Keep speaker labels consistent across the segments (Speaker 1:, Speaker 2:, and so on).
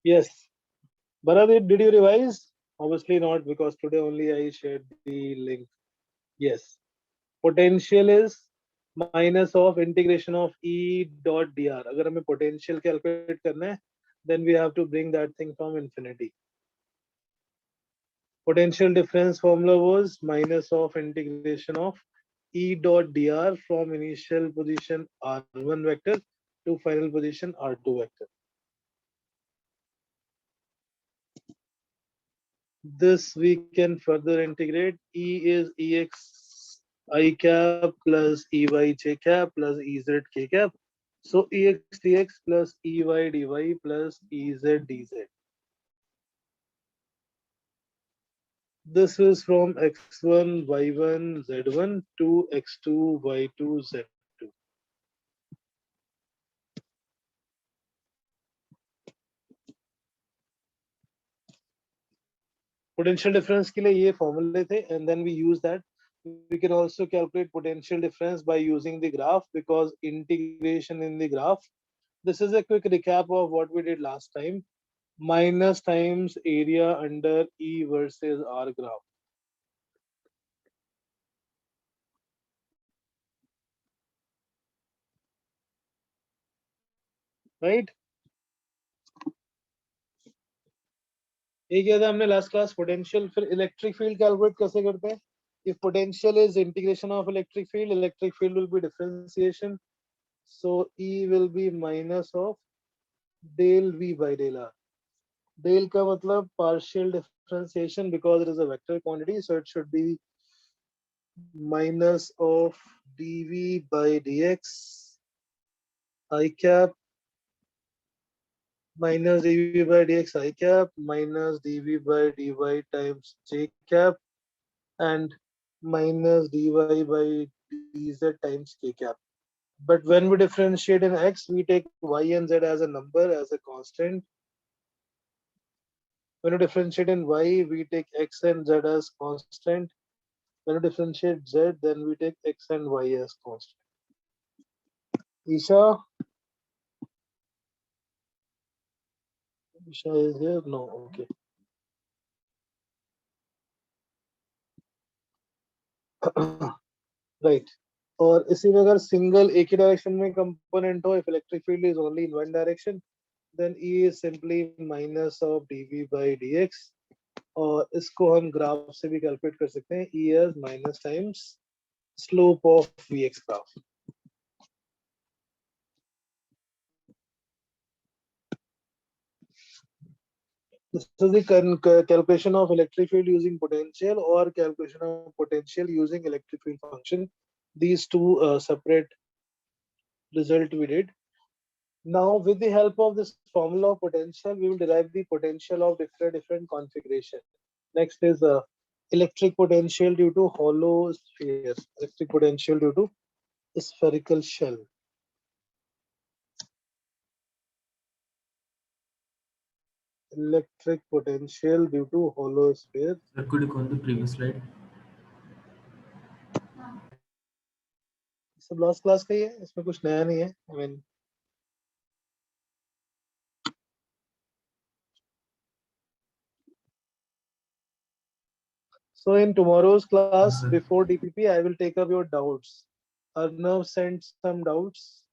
Speaker 1: Yes. Bharat, did you revise? Obviously not, because today only I shared the link. Yes. Potential is minus of integration of E dot dr. अगर हमें potential calculate करना है, then we have to bring that thing from infinity. Potential difference formula was minus of integration of E dot dr from initial position R1 vector to final position R2 vector. This we can further integrate. E is Ex I cap plus Ey j cap plus Ez k cap. So Ex dx plus Ey dy plus Ez dz. This is from x1 y1 z1 to x2 y2 z2. Potential difference के लिए ये formula थे, and then we use that. We can also calculate potential difference by using the graph, because integration in the graph. This is a quick recap of what we did last time. Minus times area under E versus R graph. Right? ये किया था हमने last class potential. फिर electric field calculate कैसे करते हैं? If potential is integration of electric field will be differentiation. So E will be minus of del V by del R. Del का मतलब partial differentiation, because it is a vector quantity, so it should be minus of dV by dx I cap minus dV by dx I cap minus dV by dy times j cap and minus dy by dz times k cap. But when we differentiate in x, we take y and z as a number, as a constant. When we differentiate in y, we take x and z as constant. When we differentiate z, then we take x and y as constant. Isha? Isha is here? No, okay. Right. और इसी में अगर single एक ही direction में component हो, if electric field is only in one direction, then E is simply minus of dV by dx. और इसको हम ग्राफ से भी कैलकुलेट कर सकते हैं, E as minus times slope of Vx graph. This is the calculation of electric field using potential, or calculation of potential using electric field function. These two separate result we did. Now, with the help of this formula of potential, we will derive the potential of different configuration. Next is electric potential due to hollow sphere, electric potential due to spherical shell. Electric potential due to hollow sphere.
Speaker 2: Sir, could you go on the previous slide?
Speaker 1: सब last class का ही है, इसमें कुछ नया नहीं है. I mean, so in tomorrow's class,
Speaker 2: Yes,
Speaker 1: before DPP, I will take up your doubts. Arnav sent some doubts,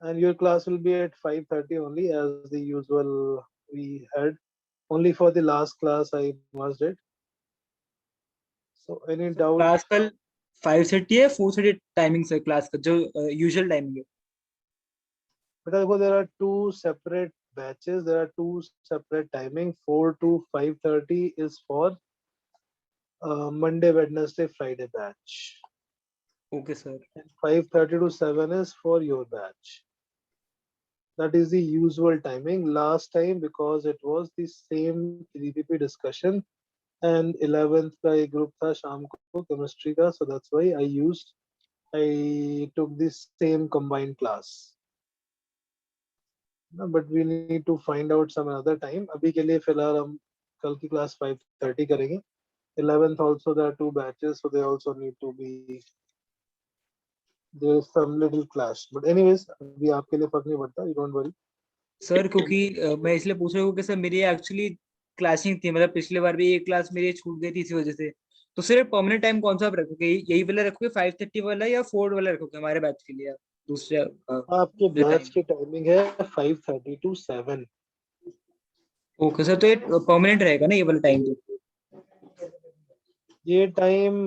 Speaker 1: and your class will be at 5:30 only, as the usual we had. Only for the last class I must it. So any doubt?
Speaker 3: Class कल 5:30 है, 4:30 timing से class का जो usual timing है.
Speaker 1: Because there are two separate batches, there are two separate timing. 4 to 5:30 is for Monday, Wednesday, Friday batch.
Speaker 3: Okay sir.
Speaker 1: And 5:30 to 7 is for your batch. That is the usual timing. Last time, because it was the same DPP discussion, and 11th का एक group था शाम को chemistry का, so that's why I took this same combined class. But we need to find out some another time. अभी के लिए फिलहाल हम कल की class 5:30 करेंगे. 11th also there are two batches, so they also need to be, there is some little clash. But anyways, अभी आपके लिए फर्क नहीं पड़ता, you don't worry.
Speaker 3: सर क्योंकि मैं इसलिए पूछ रहा हूँ कि सर मेरी एक्चुअली क्लासिंग थी, मतलब पिछले बार भी एक क्लास मेरी छूट गई थी इसी वजह से। तो सर परमानेंट टाइम कौन सा आप रखोगे, यही वाला रखोगे 5:30 वाला, या 4 वाला रखोगे हमारे बैच के लिए आप दूसरे
Speaker 1: आपके
Speaker 3: जो
Speaker 1: बैच
Speaker 3: टाइम?
Speaker 1: की टाइमिंग है 5:30 to 7।
Speaker 3: ओके सर, तो ये परमानेंट रहेगा ना ये वाला टाइम तो?
Speaker 1: ये टाइम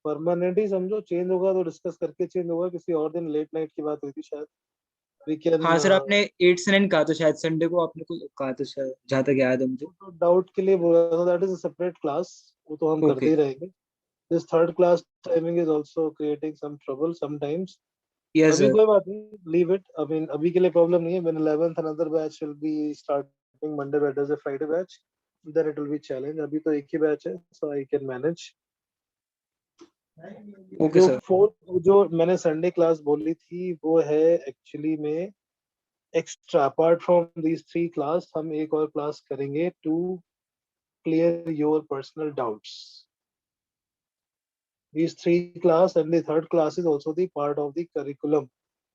Speaker 1: परमानेंट ही समझो, चेंज होगा तो डिस्कस करके चेंज होगा, किसी और दिन लेट नाइट की बात हुई थी शायद। वी कैन
Speaker 3: हाँ सर, आपने 8 से 9 कहा था शायद, संडे को आपने को कहा था शायद, जहाँ तक याद है मुझे।
Speaker 1: तो डाउट के लिए बोला था, that is a separate class, वो तो हम करते
Speaker 3: ओके।
Speaker 1: ही रहेंगे। This third class timing is also creating some trouble sometimes.
Speaker 3: Yes
Speaker 1: अभी
Speaker 3: सर।
Speaker 1: कोई बात नहीं, लीव इट। आई मीन अभी के लिए प्रॉब्लम नहीं है। When 11th another batch will be starting Monday, Wednesday, Friday batch, then it will be challenge। अभी तो एक ही बैच है, so I can manage।
Speaker 3: Okay
Speaker 1: जो
Speaker 3: सर।
Speaker 1: फोर्थ जो मैंने संडे क्लास बोली थी वो है एक्चुअली में extra. Apart from these three class हम एक और क्लास करेंगे to clear your personal doubts. These three class and the third class is also the part of the curriculum।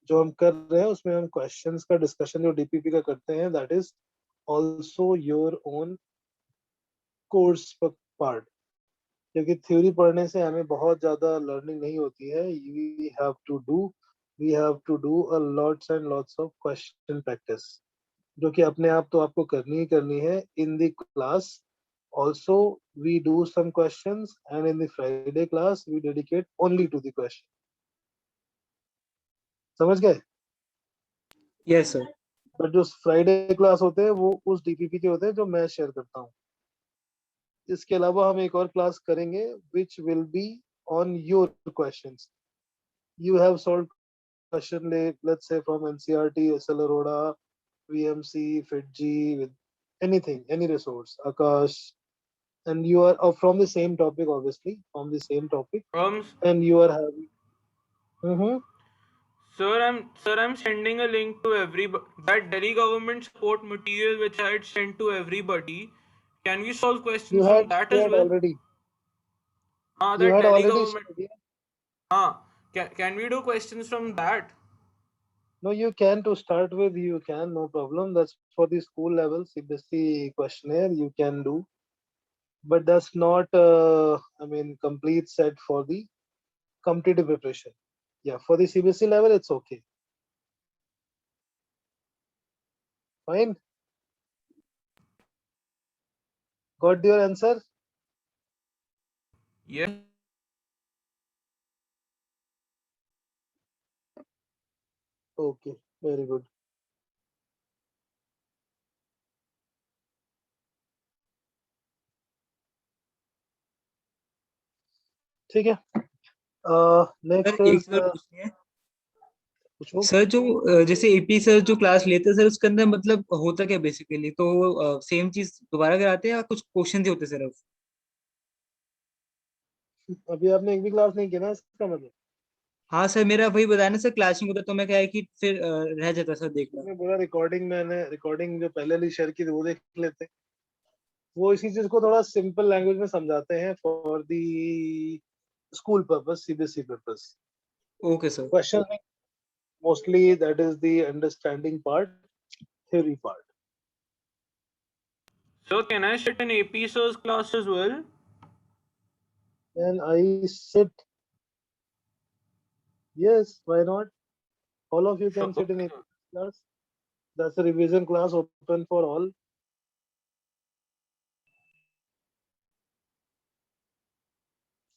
Speaker 1: जो हम कर रहे हैं उसमें हम क्वेश्चंस का डिस्कशन जो डीपीपी का करते हैं, that is also your own course part. क्योंकि थ्योरी पढ़ने से हमें बहुत ज्यादा लर्निंग नहीं होती है। We have to do a lots and lots of question practice, जो कि अपने आप तो आपको करनी ही करनी है in the class. Also, we do some questions, and in the Friday class, we dedicate only to the question। समझ गए?
Speaker 3: Yes sir.
Speaker 1: बट जो फ्राइडे क्लास होते हैं वो उस डीपीपी के होते हैं जो मैं शेयर करता हूँ। इसके अलावा हम एक और क्लास करेंगे which will be on your questions. You have solve question, let's say from NCERT, SL Arora, VMC, FIITJEE, with anything, any resource, Akash, and you are from the same topic, obviously from the same topic,
Speaker 2: Um,
Speaker 1: and you are having Mhm.
Speaker 2: I'm sending a link to everybody. That Delhi government support material which I had sent to everybody. Can we solve
Speaker 1: you
Speaker 2: questions from
Speaker 1: had
Speaker 2: that as
Speaker 1: shared
Speaker 2: well?
Speaker 1: already
Speaker 2: Ah,
Speaker 1: you
Speaker 2: that
Speaker 1: had
Speaker 2: Delhi
Speaker 1: already
Speaker 2: government.
Speaker 1: shared, yeah?
Speaker 2: Ah, can we do questions from that?
Speaker 1: No, you can, to start with you can, no problem. That's for the school level CBSE questionnaire you can do, but that's not I mean complete set for the competitive preparation. Yeah, for the CBSE level it's okay, fine. Got your answer?
Speaker 2: Yes.
Speaker 1: Okay, very good। ठीक है।
Speaker 3: Sir
Speaker 1: next
Speaker 3: एक
Speaker 1: is
Speaker 3: सवाल पूछनी है।
Speaker 1: पूछो।
Speaker 3: Sir जो जैसे AP sir जो क्लास लेते हैं सर, उसके अंदर मतलब होता क्या बेसिकली, तो सेम चीज दोबारा कराते हैं या कुछ क्वेश्चन ही होते हैं सिर्फ?
Speaker 1: अभी आपने एक भी क्लास नहीं किया ना, इसका मतलब
Speaker 3: हाँ सर, मेरा वही बताया ना सर, क्लासिंग होता तो मैं क्या है कि फिर रह जाता सर देखना।
Speaker 1: मैंने बोला रिकॉर्डिंग, मैंने रिकॉर्डिंग जो पहले वाली शेयर की थी वो देख लेते। वो इसी चीज को थोड़ा सिंपल लैंग्वेज में समझाते हैं for the school purpose, CBSE purpose.
Speaker 3: Okay sir.
Speaker 1: Question mostly that is the understanding part, theory part।
Speaker 2: So can I sit in AP sir's class as well?
Speaker 1: And I sit, yes, why not? All of you
Speaker 2: Sure.
Speaker 1: can sit in
Speaker 2: Okay,
Speaker 1: a
Speaker 2: sir.
Speaker 1: class. That's a revision class open for all।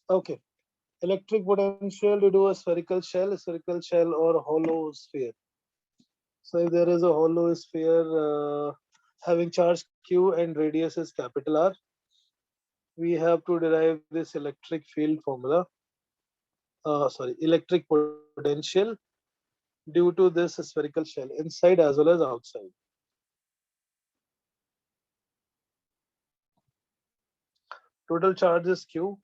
Speaker 1: Okay, electric potential to do a spherical shell or hollow sphere। So if there is a hollow sphere having charge q and radius is capital R, we have to derive this electric field formula, sorry, electric potential due to this spherical shell inside as well as outside। Total charge is q।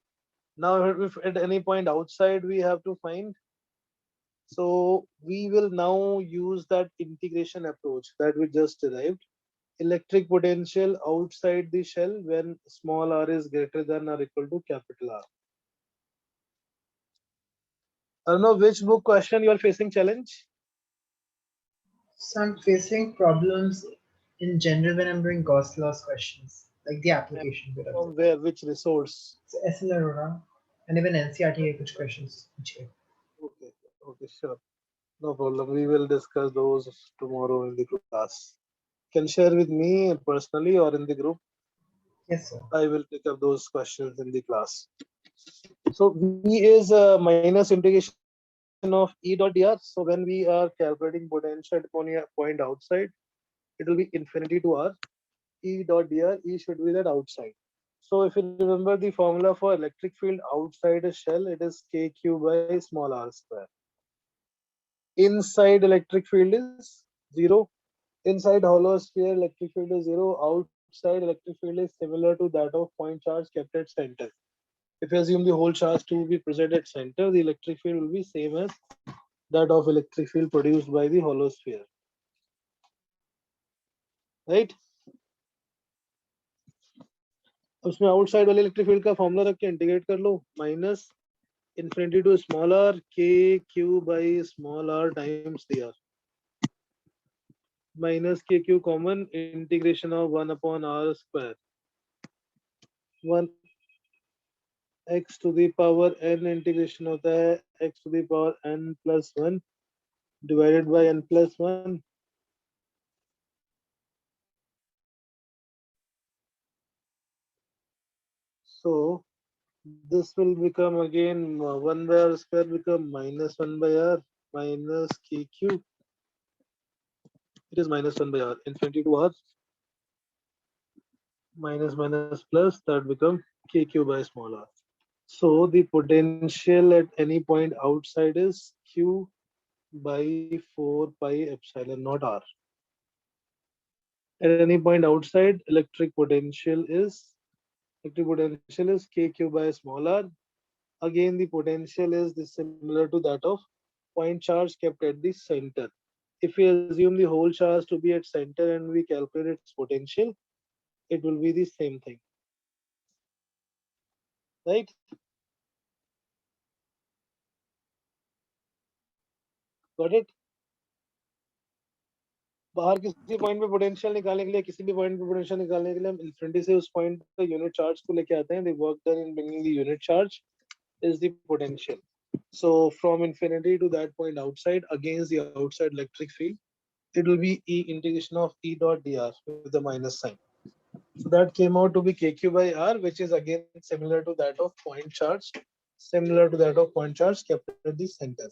Speaker 1: Now if at any point outside we have to find, so we will now use that integration approach that we just derived, electric potential outside the shell when small r is greater than or equal to capital R। I don't know which book question you are facing challenge.
Speaker 4: So I'm facing problems in general when I'm doing Gauss laws questions, like the application bit of it.
Speaker 1: From where? Which resource?
Speaker 4: So SL Arora and even NCRT कुछ questions पूछे.
Speaker 1: Okay. Okay. Sure. No problem. We will discuss those tomorrow in the class. Can share with me personally or in the group.
Speaker 4: Yes, sir.
Speaker 1: I will pick up those questions in the class. So V is a minus integration of E dot dr. So when we are calculating potential at a point outside, it will be infinity to R. E dot dr, E should be that outside. So if you remember the formula for electric field outside a shell, it is kq by small r square. Inside electric field is 0. Inside hollow sphere, electric field is 0. Outside electric field is similar to that of point charge kept at center. If you assume the whole charge to be present at center, the electric field will be same as that of electric field produced by the hollow sphere. Right? उसमें outside वाले electric field का formula रख के integrate कर लो minus infinity to small r kq by small r times dr minus kq common integration of 1 upon r square 1 x to the power n integration होता है x to the power n plus 1 divided by n plus 1 so this will become again 1 by r square become minus 1 by r minus kq. It is minus 1 by r infinity to r minus minus plus that become kq by small r. So the potential at any point outside is q by 4 pi epsilon naught r. At any point outside, electric potential is kq by small r. Again, the potential is similar to that of point charge kept at the center. If we assume the whole charge to be at center and we calculate its potential, it will be the same thing. Right? Got it? बाहर किसी point पे potential निकालने के लिए किसी भी point पे potential निकालने के लिए हम इन्फिनिटी से उस पॉइंट पे यूनिट चार्ज को लेके आते हैं the work done in bringing the unit charge is the potential. So from infinity to that point outside against the outside electric field, it will be E integration of E dot dr with the minus sign. So that came out to be kq by r, which is again similar to that of point charge, kept at the center.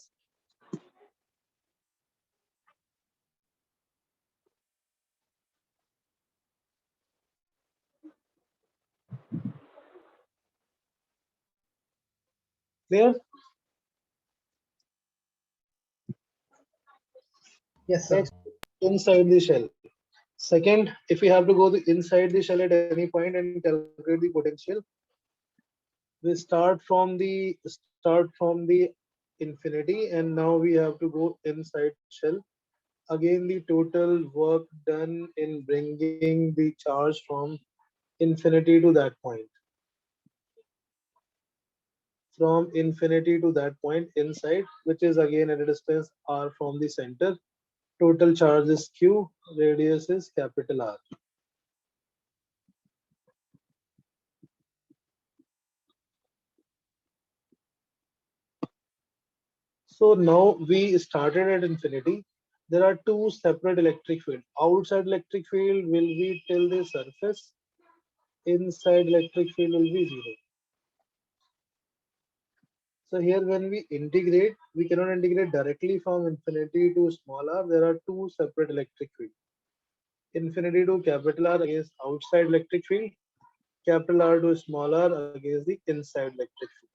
Speaker 1: Clear?
Speaker 4: Yes, sir.
Speaker 1: Next, inside the shell. Second, if we have to go inside the shell at any point and calculate the potential, we start from the infinity and now we have to go inside shell. Again, the total work done in bringing the charge from infinity to that point. From infinity to that point inside, which is again at a distance r from the center. Total charge is q, radius is capital R. So now we started at infinity. There are two separate electric fields. Outside electric field will be till the surface. Inside electric field will be 0. So here when we integrate, we cannot integrate directly from infinity to small r. There are two separate electric fields. Infinity to capital R against outside electric field. Capital R to small r against the inside electric field.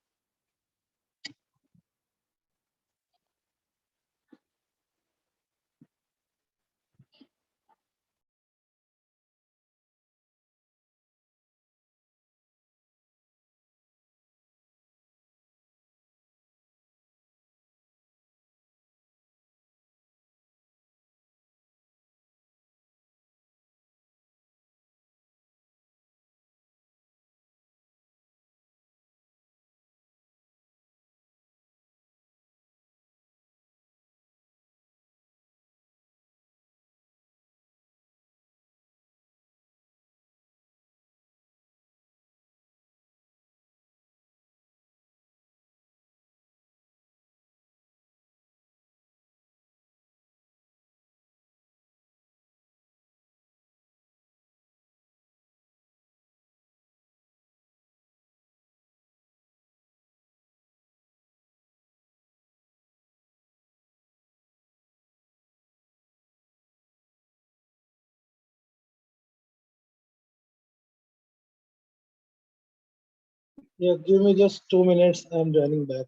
Speaker 1: Yeah, give me just 2 minutes. I'm joining back.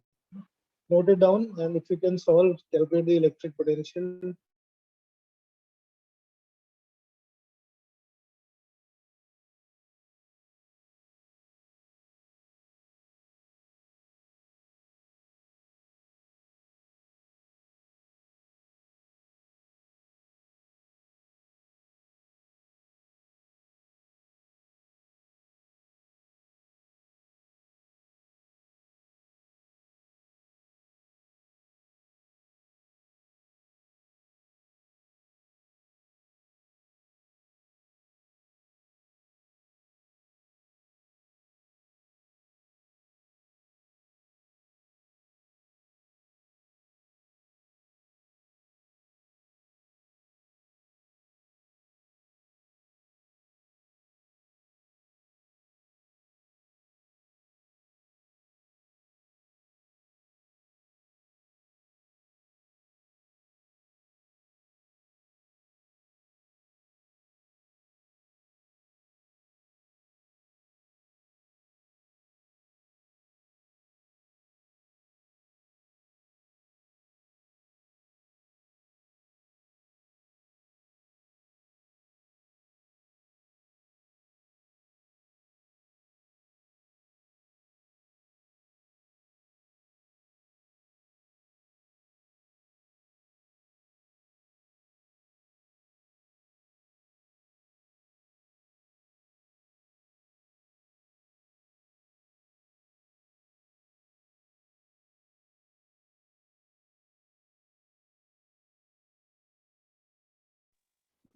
Speaker 1: Note it down, and if you can solve, calculate the electric potential.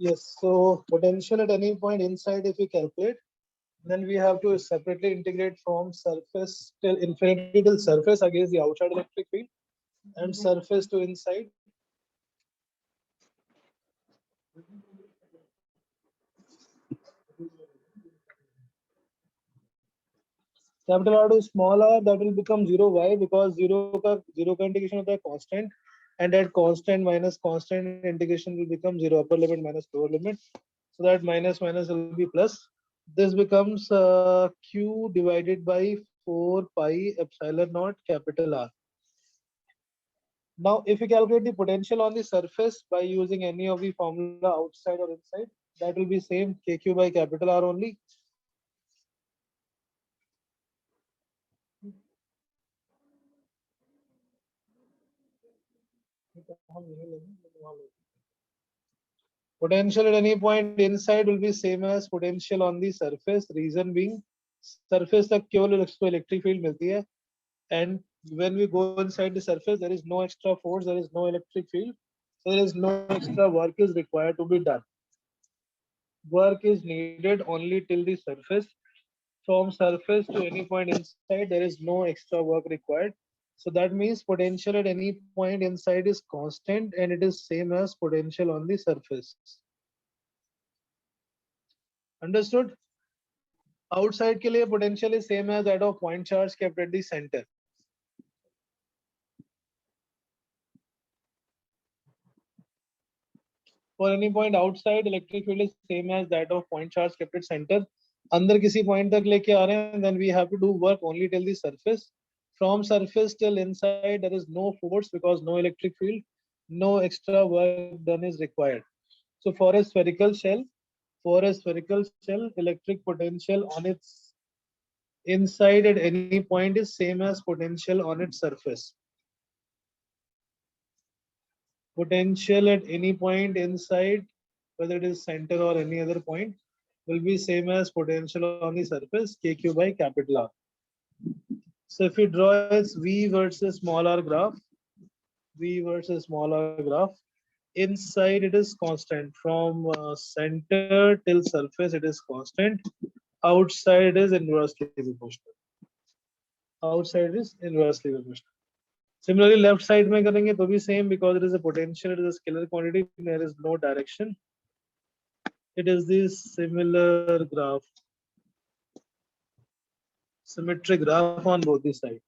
Speaker 1: Yes, so potential at any point inside, if we calculate, then we have to separately integrate from surface till infinity till surface against the outside electric field, and surface to inside. Capital R to small r, that will become zero. Why? Because zero का integration होता है constant, and that constant minus constant integration will become zero. Upper limit minus lower limit, so that minus minus will be plus. This becomes q divided by 4 pi epsilon naught capital R. Now, if we calculate the potential on the surface by using any of the formula outside or inside, that will be same kq by capital R only. Potential at any point inside will be same as potential on the surface. Reason being, surface तक केवल इसको electric field मिलती है, and when we go inside the surface, there is no extra force, there is no electric field, so there is no extra work is required to be done. Work is needed only till the surface. From surface to any point inside, there is no extra work required. So that means potential at any point inside is constant, and it is same as potential on the surface. Understood? Outside के लिए potential is same as that of point charge kept at the center. For any point outside, electric field is same as that of point charge kept at center. अंदर किसी point तक लेके आ रहे हैं, then we have to do work only till the surface. From surface till inside, there is no force because no electric field, no extra work done is required. So for a spherical shell, electric potential on its inside at any point is same as potential on its surface. Potential at any point inside, whether it is center or any other point, will be same as potential on the surface, kq by capital R. So if we draw as V versus small r graph, inside it is constant. From center till surface it is constant. Outside is inversely proportional. Similarly, left side में करेंगे तो भी same, because it is a potential, it is a scalar quantity, there is no direction. It is this similar graph, symmetric graph on both the sides.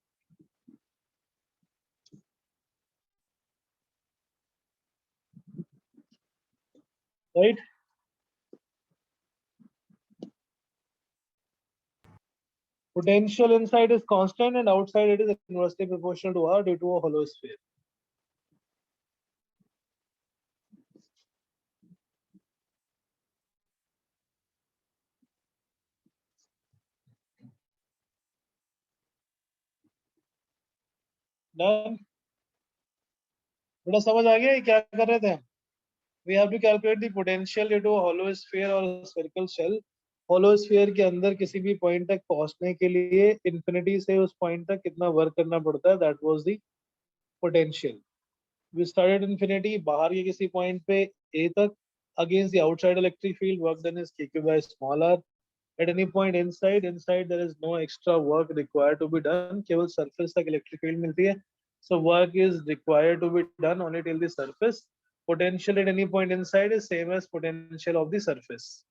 Speaker 1: Right? Potential inside is constant and outside it is inversely proportional to R due to a hollow sphere. Done. बेटा समझ आ गया ये क्या कर रहे थे? We have to calculate the potential due to a hollow sphere or a spherical shell. Hollow sphere के अंदर किसी भी पॉइंट तक पहुंचने के लिए इंफिनिटी से उस पॉइंट तक कितना वर्क करना पड़ता है, that was the potential. We started infinity बाहर के किसी पॉइंट पे A तक against the outside electric field, work done is kq by small r. At any point inside there is no extra work required to be done, केवल surface तक electric field मिलती है. So work is required to be done only till the surface. Potential at any point inside is same as potential of the surface.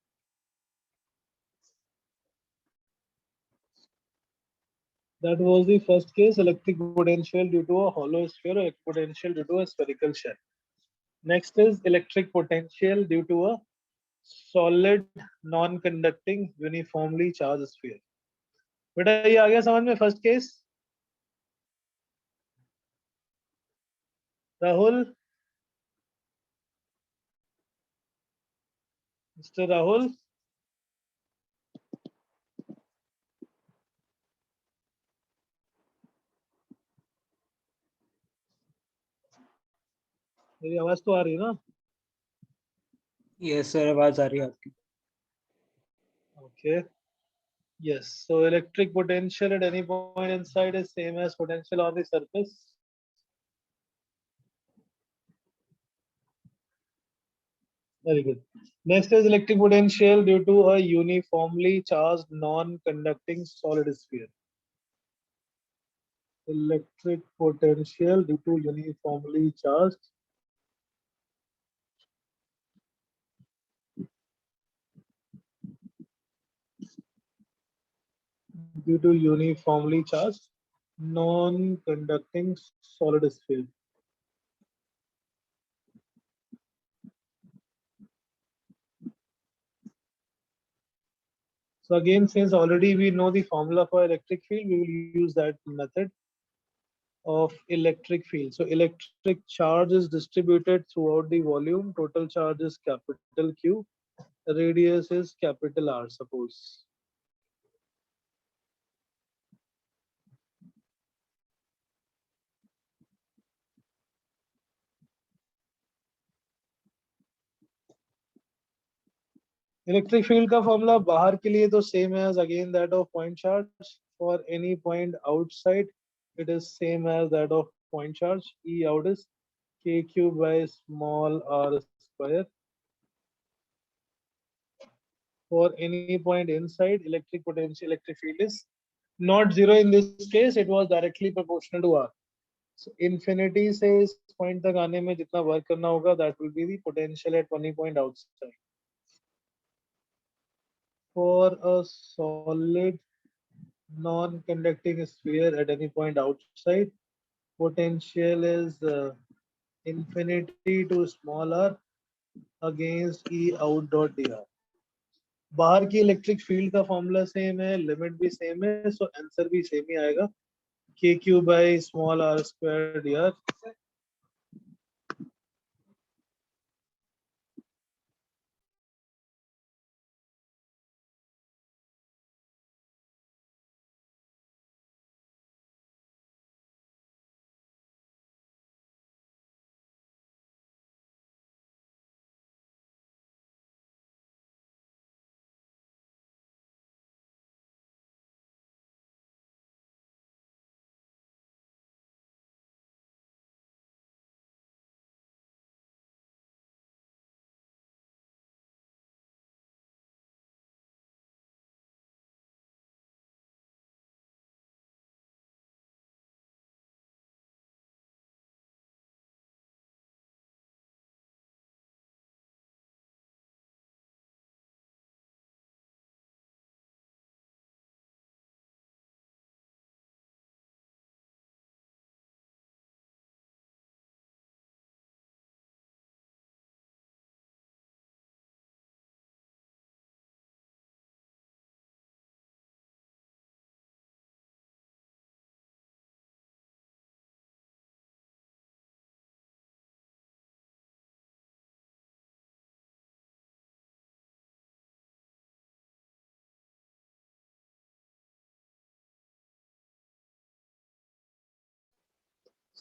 Speaker 1: That was the first case, electric potential due to a hollow sphere or electric potential due to a spherical shell. Next is electric potential due to a solid non-conducting uniformly charged sphere. बेटा ये आ गया समझ में first case? Rahul, mister Rahul, मेरी आवाज तो आ रही है ना?
Speaker 3: यस सर, आवाज आ रही है आपकी.
Speaker 1: Okay. Yes. So electric potential at any point inside is same as potential on the surface. Very good. Next is electric potential due to a uniformly charged non-conducting solid sphere. Electric potential due to uniformly charged non-conducting solid sphere. So again, since already we know the formula for electric field, we will use that method of electric field. So electric charge is distributed throughout the volume. Total charge is capital Q. Radius is capital R, suppose. Electric field का formula बाहर के लिए तो same है again that of point charge. For any point outside it is same as that of point charge. E out is kq by small r square. For any point inside, electric potential, electric field is not zero in this case. It was directly proportional to r. So infinity से इस point तक आने में जितना work करना होगा, that will be the potential at any point outside. For a solid non-conducting sphere at any point outside, potential is infinity to small r against E out dot dr. बाहर की electric field का formula same है, limit भी same है, so answer भी same ही आएगा, kq by small r square dr.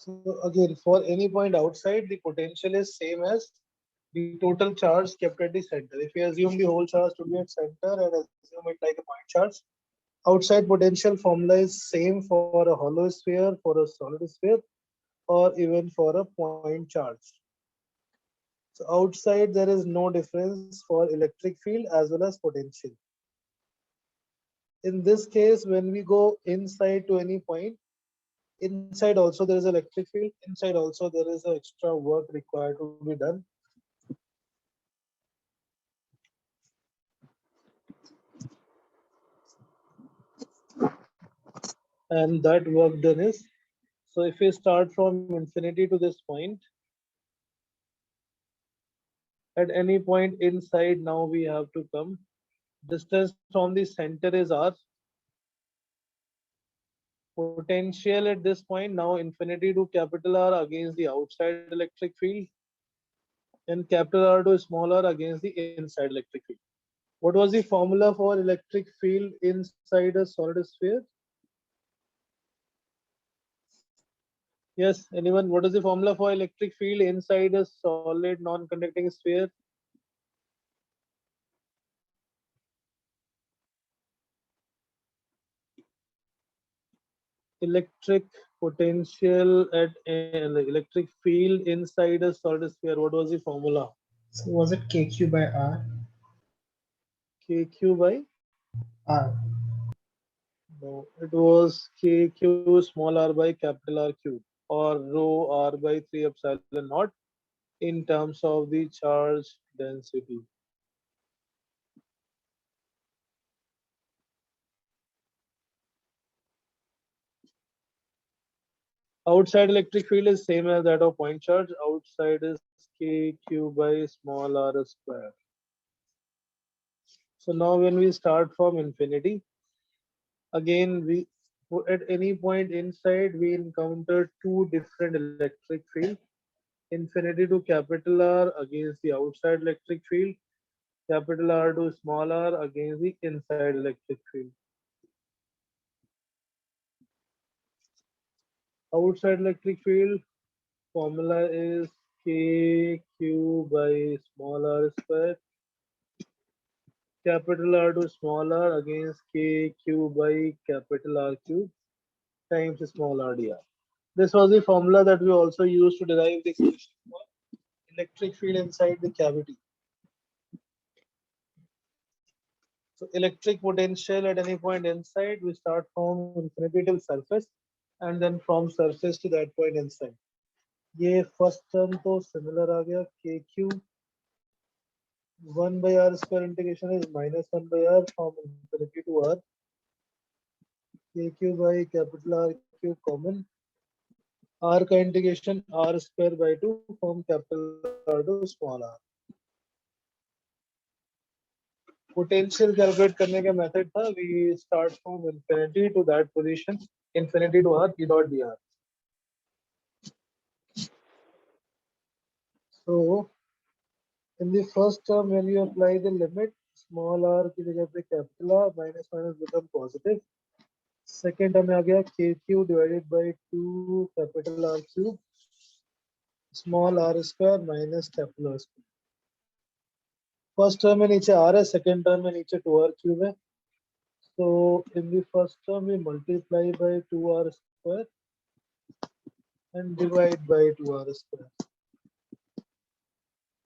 Speaker 1: So again, for any point outside, the potential is same as the total charge kept at the center. If we assume the whole charge to be at center and assume it like a point charge, outside potential formula is same for a hollow sphere, for a solid sphere, or even for a point charge. So outside there is no difference for electric field as well as potential. In this case, when we go inside to any point, inside also there is electric field, inside also there is extra work required to be done. And that work done is, so if we start from infinity to this point, at any point inside now we have to come. Distance from the center is r. Potential at this point now infinity to capital R against the outside electric field, and capital R to small r against the inside electric field. What was the formula for electric field inside a solid sphere? Yes, anyone? What is the formula for electric field inside a solid non-conducting sphere? Electric potential at electric field inside a solid sphere. What was the formula?
Speaker 4: So was it KQ by R?
Speaker 1: KQ by?
Speaker 4: R.
Speaker 1: No, it was KQ small r by capital R cube, or rho r by 3 epsilon naught in terms of the charge density. Outside electric field is same as that of point charge. Outside is KQ by small r square. So now when we start from infinity, again we at any point inside we encounter two different electric fields. Infinity to capital R against the outside electric field, capital R to small r against the inside electric field. Outside electric field formula is KQ by small r square, capital R to small r against KQ by capital R cube times small r dr. This was the formula that we also used to derive the expression for electric field inside the cavity. So electric potential at any point inside, we start from infinity till surface, and then from surface to that point inside. ये first term तो similar आ गया, KQ 1 by r square integration is minus 1 by r from infinity to r. KQ by capital R cube common. R का integration r square by 2 from capital R to small r. Potential calculate करने का method था, we start from infinity to that position, infinity to r, E dot dr. So in the first term, when you apply the limit, small r की जगह पे capital R minus minus become positive. Second term में आ गया KQ divided by 2 capital R cube, small r square minus capital R square. First term में नीचे r है, second term में नीचे 2r cube है. So in the first term we multiply by 2r square and divide by 2r square.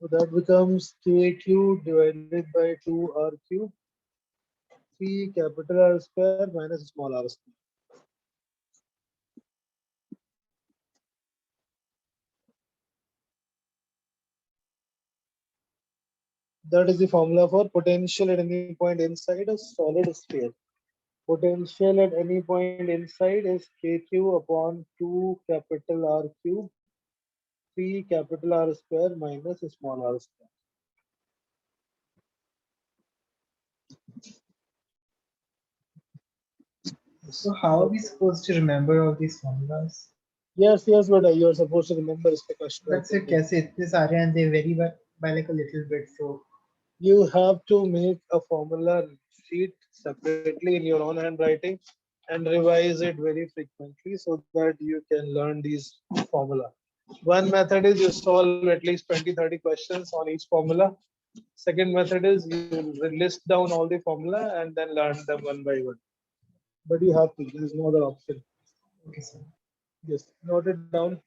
Speaker 1: So that becomes KQ divided by 2r cube, 3 capital R square minus small r square. That is the formula for potential at any point inside a solid sphere. Potential at any point inside is KQ upon 2 capital R cube, 3 capital R square minus small r square.
Speaker 4: So how are we supposed to remember all these formulas?
Speaker 1: Yes, but you are supposed to remember this question.
Speaker 4: But sir, कैसे इतने सारे and they vary by like a little bit. So
Speaker 1: You have to make a formula sheet separately in your own handwriting and revise it very frequently so that you can learn these formula. One method is you solve at least 20-30 questions on each formula. Second method is you list down all the formula and then learn them one by one. But you have to, there is no other option.
Speaker 4: Okay, sir.
Speaker 1: Just note it down.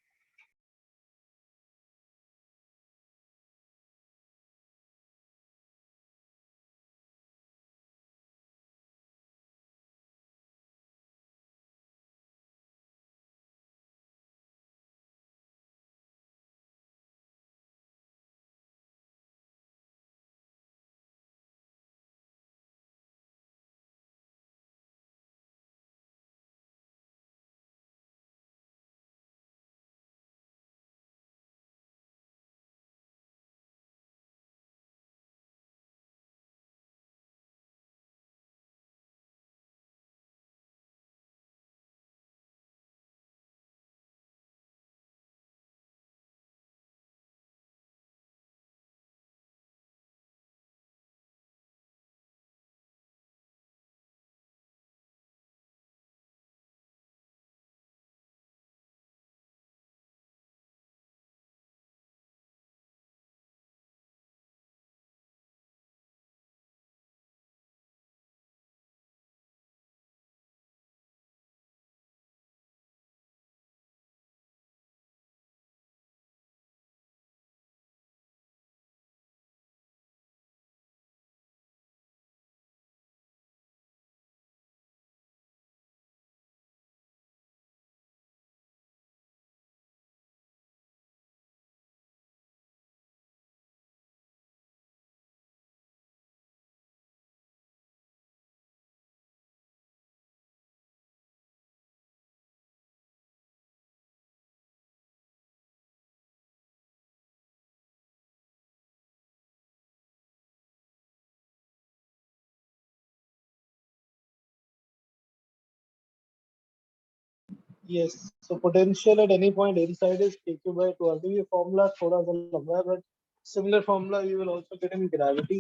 Speaker 1: Yes, so potential at any point inside is KQ by 2 अभी ये formula थोड़ा सा लंबा है, but similar formula you will also get in gravity.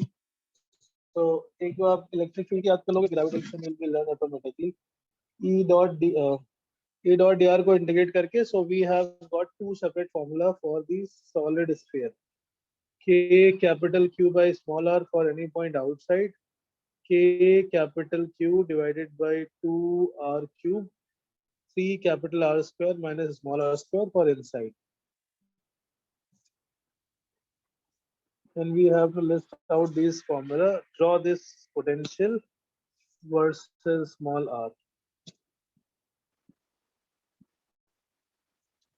Speaker 1: So एक बार आप electric field की याद कर लोगे, gravitation will be learned automatically. E dot d E dot dr को integrate करके, so we have got two separate formula for the solid sphere. K capital Q by small r for any point outside. K capital Q divided by 2r cube. C capital R square minus small r square for inside. And we have to list out these formula, draw this potential versus small r.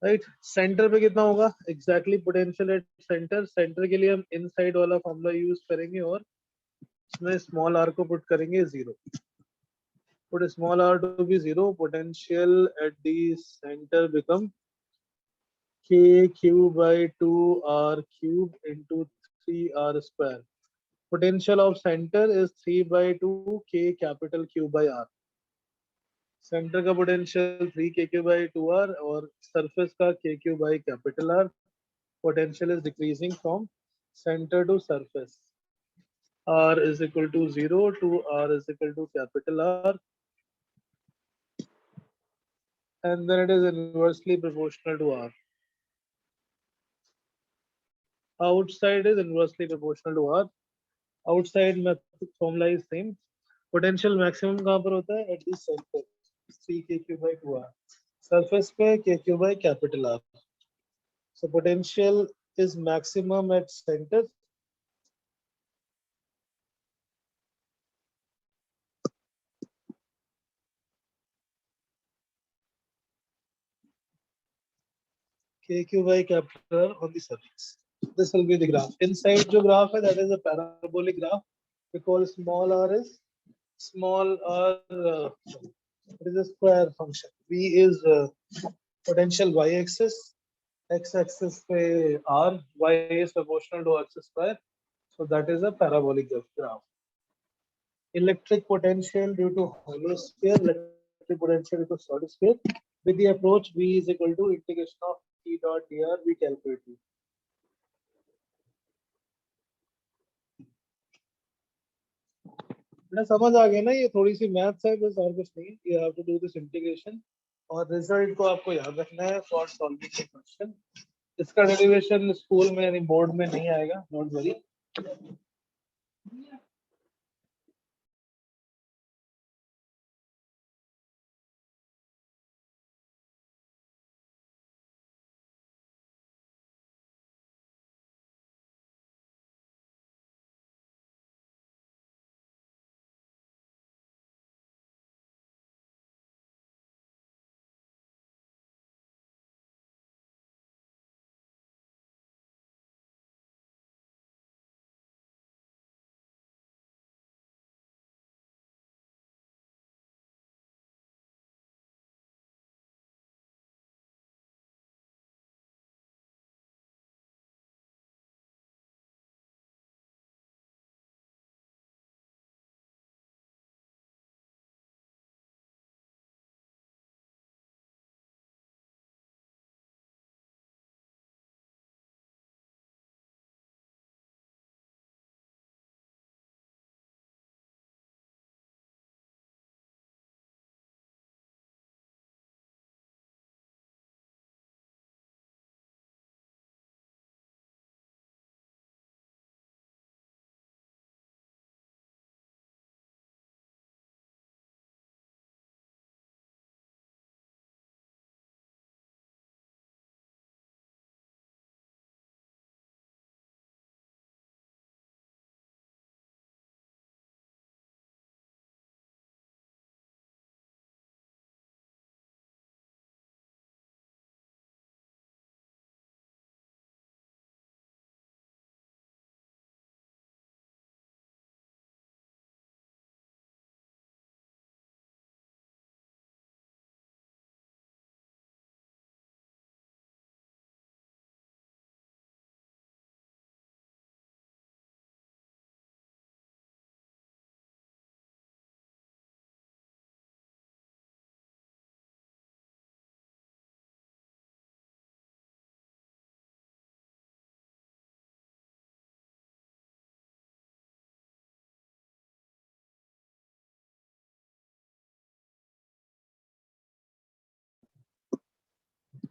Speaker 1: Right, center पे कितना होगा? Exactly potential at center. Center के लिए हम inside वाला formula use करेंगे और इसमें small r को put करेंगे 0. Put small r to be 0. Potential at the center become k q by 2r cube into 3r square. Potential of center is 3 by 2 k capital Q by r. Center का potential 3 kq by 2r और surface का kq by capital R. Potential is decreasing from center to surface. R is equal to 0 to R is equal to capital R. And then it is inversely proportional to R. Outside is inversely proportional to R. Outside method formula is same. Potential maximum कहाँ पर होता है? At the center. 3 kq by 2r. Surface पे kq by capital R. So potential is maximum at center. KQ by capital R on the surface. This will be the graph. Inside the graph that is a parabolic graph because small r is small r. It is a square function. V is potential y-axis. X-axis पे r. Y is proportional to x square. So that is a parabolic graph. Electric potential due to hollow sphere, electric potential due to solid sphere. With the approach V is equal to integration of E dot dr, we calculate V. ना समझ आ गया ना, ये थोड़ी सी maths है बस, और कुछ नहीं। You have to do this integration और रिजल्ट को आपको याद रखना है फॉर सॉल्विंग द क्वेश्चन। इसका डेरिवेशन स्कूल में यानी बोर्ड में नहीं आएगा, don't worry.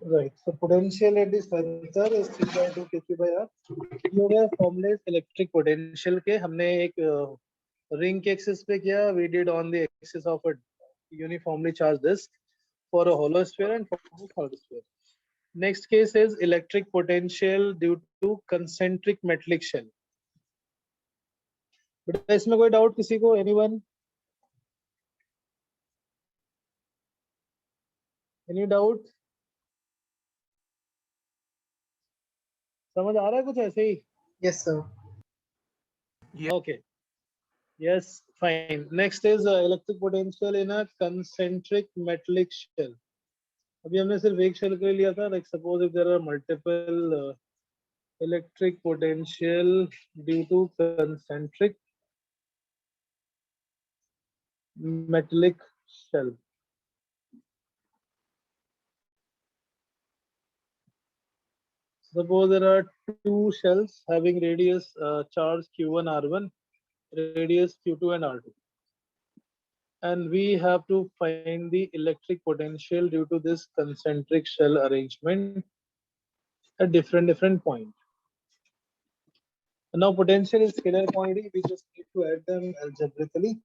Speaker 1: Right. So potential at the center is C by 2 Kq by R. ये हो गया फॉर्मूले इलेक्ट्रिक पोटेंशियल के। हमने एक रिंग के एक्सिस पे किया, we did on the axis of a uniformly charged disk for a hollow sphere and for a solid sphere. Next case is electric potential due to concentric metallic shell. बेटा इसमें कोई doubt किसी को? Anyone? Any doubt? समझ आ रहा है कुछ ऐसे ही?
Speaker 4: Yes, sir.
Speaker 2: Yeah.
Speaker 1: Okay. Yes, fine. Next is electric potential in a concentric metallic shell. अभी हमने सिर्फ एक शेल के लिए लिया था. Like suppose if there are multiple electric potential due to concentric metallic shell. Suppose there are two shells having radius charge Q1 R1, radius Q2 and R2. And we have to find the electric potential due to this concentric shell arrangement at different point. Now potential is scalar quantity, we just need to add them algebraically.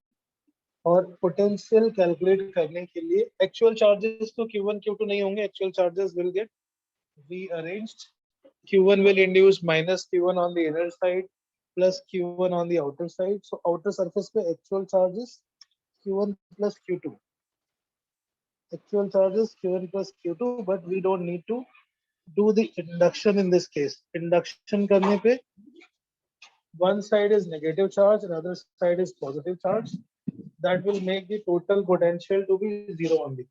Speaker 1: और potential calculate करने के लिए actual charges तो Q1 Q2 नहीं होंगे, actual charges will get rearranged. Q1 will induce minus Q1 on the inner side plus Q1 on the outer side. So outer surface पे actual charges Q1 plus Q2. Actual charges Q1 plus Q2, but we don't need to do the induction in this case. Induction करने पे one side is negative charge, another side is positive charge. That will make the total potential to be zero only.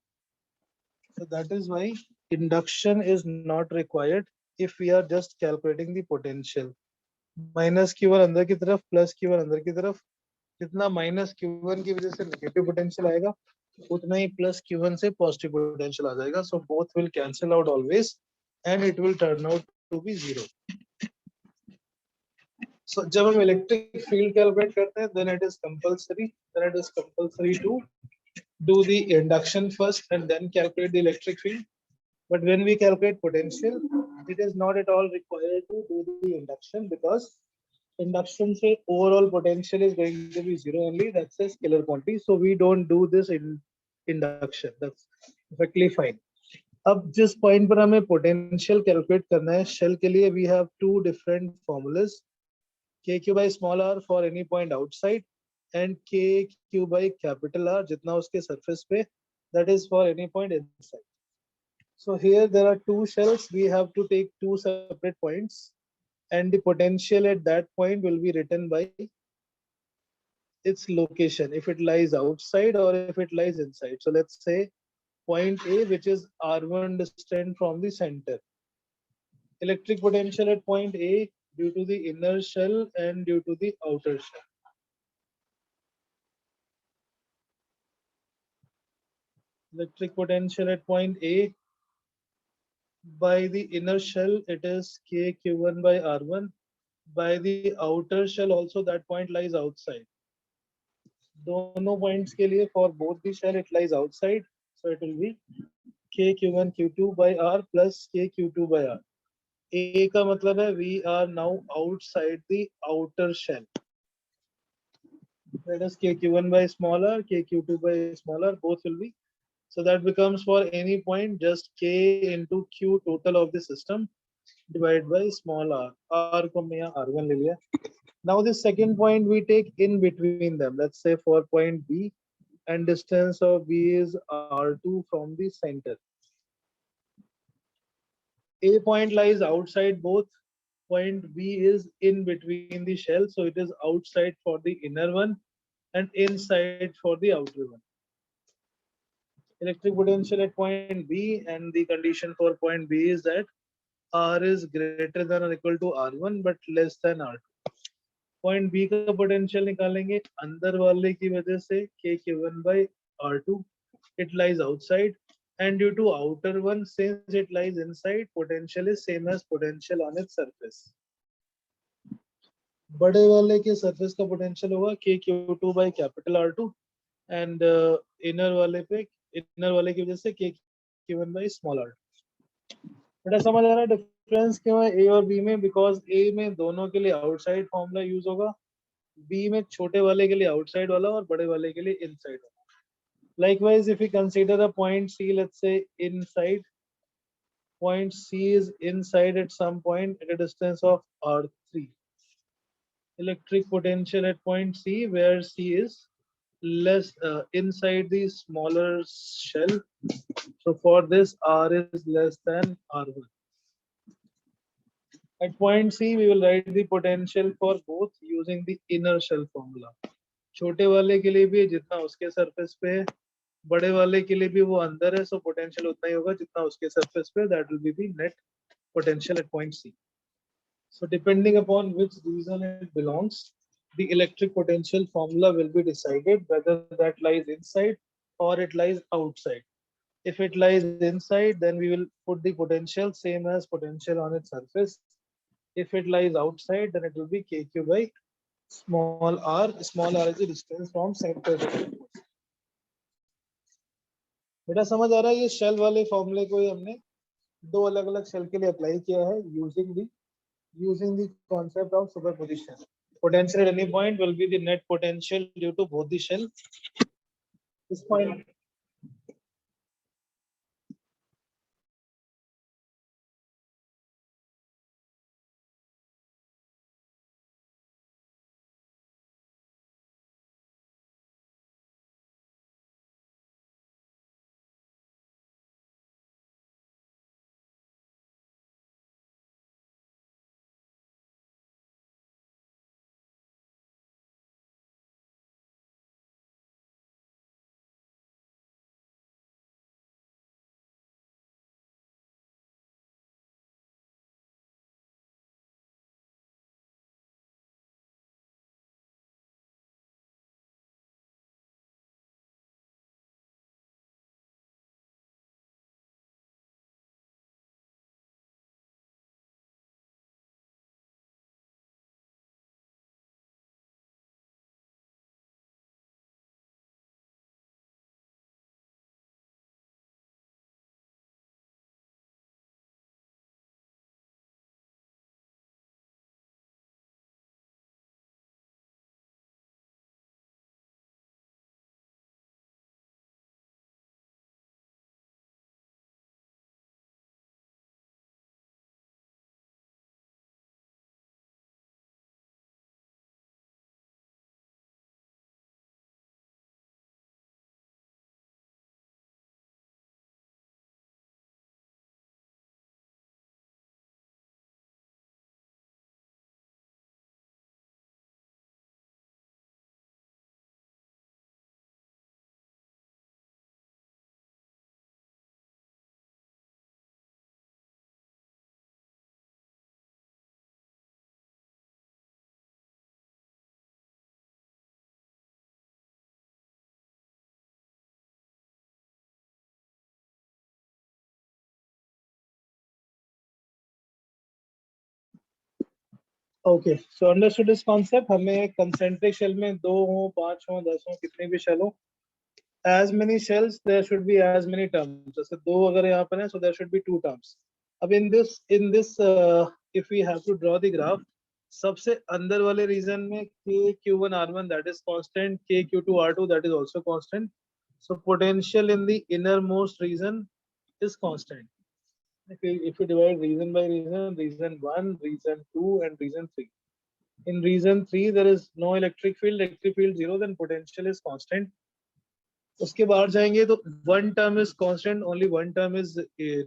Speaker 1: So that is why induction is not required if we are just calculating the potential. Minus Q1 अंदर की तरफ, plus Q1 अंदर की तरफ, जितना minus Q1 की वजह से negative potential आएगा, उतना ही plus Q1 से positive potential आ जाएगा. So both will cancel out always, and it will turn out to be zero. So जब हम electric field calculate करते हैं, then it is compulsory to do the induction first and then calculate the electric field. But when we calculate potential, it is not at all required to do the induction, because induction say overall potential is going to be zero only. That's a scalar quantity. So we don't do this in induction. That's perfectly fine. अब जिस point पर हमें potential calculate करना है shell के लिए, we have two different formulas, K Q by small r for any point outside and K Q by capital r जितना उसके सरफेस पे, that is for any point inside. So here there are two shells. We have to take two separate points, and the potential at that point will be written by its location, if it lies outside or if it lies inside. So let's say point A, which is R1 distant from the center. Electric potential at point A due to the inner shell and due to the outer shell. Electric potential at point A by the inner shell, it is k q1 by r1. By the outer shell also, that point lies outside. दोनों points के लिए, for both the shell it lies outside, so it will be k q1 q2 by r plus k q2 by r. A का मतलब है we are now outside the outer shell. That is k q1 by small r, k q2 by small r, both will be. So that becomes for any point just k into q total of the system divided by small r. R को मैं यहाँ r1 ले लिया. Now the second point we take in between them. Let's say for point B, and distance of B is r2 from the center. A point lies outside both. Point B is in between the shell, so it is outside for the inner one and inside for the outer one. Electric potential at point B, and the condition for point B is that R is greater than or equal to R1 but less than R2. Point B का potential निकालेंगे, अंदर वाले की वजह से k q1 by R2, it lies outside, and due to outer one, since it lies inside, potential is same as potential on its surface. बड़े वाले के surface का potential होगा k q2 by capital R2, and inner वाले की वजह से k q1 by small r2. बेटा समझ आ रहा है डिफरेंस क्यों है A और B में? बिकॉज A में दोनों के लिए आउटसाइड फॉर्मूला यूज होगा, B में छोटे वाले के लिए आउटसाइड वाला और बड़े वाले के लिए इनसाइड वाला. Likewise, if we consider a point C, let's say inside, point C is inside at some point at a distance of R3. Electric potential at point C, where C is less inside the smaller shell. So for this, R is less than R1. At point C, we will write the potential for both using the inner shell formula. छोटे वाले के लिए भी जितना उसके surface पे है, बड़े वाले के लिए भी वो अंदर है, so potential उतना ही होगा जितना उसके सरफेस पे. That will be the net potential at point C. So depending upon which region it belongs, the electric potential formula will be decided whether that lies inside or it lies outside. If it lies inside, then we will put the potential same as potential on its surface. If it lies outside, then it will be kq by small r. Small r is the distance from center. बेटा समझ आ रहा है? ये shell वाले फॉर्मूले को ही हमने दो अलग अलग शेल के लिए अप्लाई किया है using the concept of superposition. Potential at any point will be the net potential due to both the shell. This point Okay, so understood this concept. हमें concentric shell में 2 हो, 5 हो, 10 हो, कितने भी shell हो, as many shells there should be as many terms. जैसे 2 अगर यहाँ पर है, so there should be 2 terms. अब in this if we have to draw the graph, सबसे अंदर वाले region में KQ1 R1 that is constant, KQ2 R2 that is also constant. So potential in the innermost region is constant. If you divide region by region, region 1, region 2 and region 3. In region 3 there is no electric field 0, then potential is constant. उसके बाहर जाएंगे तो one term is constant, only one term is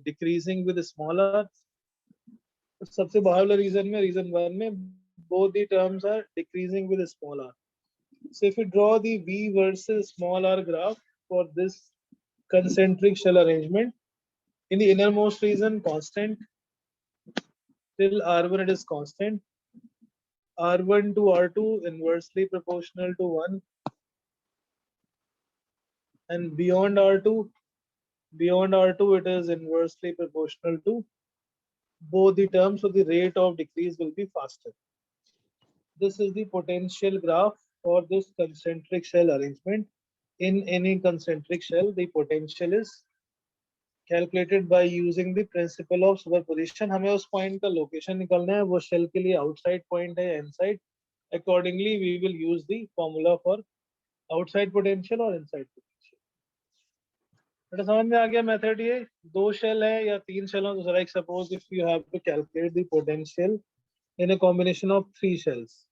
Speaker 1: decreasing with small r. सबसे बाहर वाला region में, region 1 में both the terms are decreasing with small r. So if you draw the V versus small r graph for this concentric shell arrangement, in the innermost region constant, till R1 it is constant, R1 to R2 inversely proportional to 1, and beyond R2 it is inversely proportional to both the terms, so the rate of decrease will be faster. This is the potential graph for this concentric shell arrangement. In any concentric shell, the potential is calculated by using the principle of superposition. हमें उस point का location निकालना है, वो shell के लिए outside point है inside. Accordingly, we will use the formula for outside potential or inside potential. बेटा समझ में आ गया method ये? 2 shell है या 3 shell हो तो like suppose if you have to calculate the potential in a combination of 3 shells.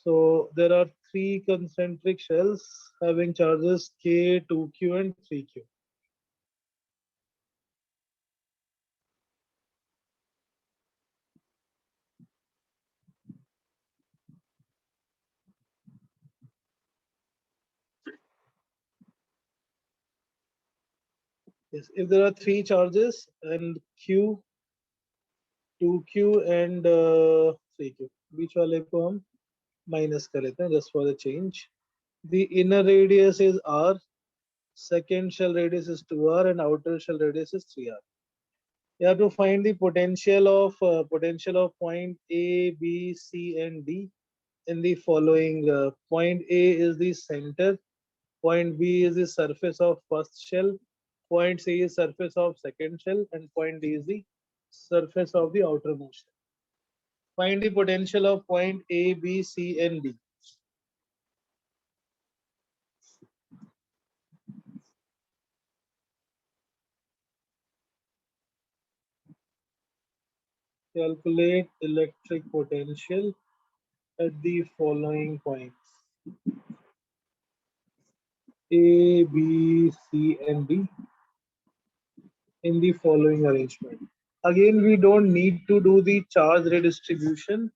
Speaker 1: So there are 3 concentric shells having charges K, 2Q and 3Q. Yes, if there are 3 charges and Q, 2Q and 3Q, बीच वाले को हम minus कर लेते हैं just for the change. The inner radius is R, second shell radius is 2R and outer shell radius is 3R. You have to find the potential of point A, B, C and D in the following. Point A is the center, point B is the surface of first shell, point C is surface of second shell, and point D is the surface of the outermost shell. Find the potential of point A, B, C and D. Calculate electric potential at the following points: A, B, C and D in the following arrangement. Again, we don't need to do the charge redistribution.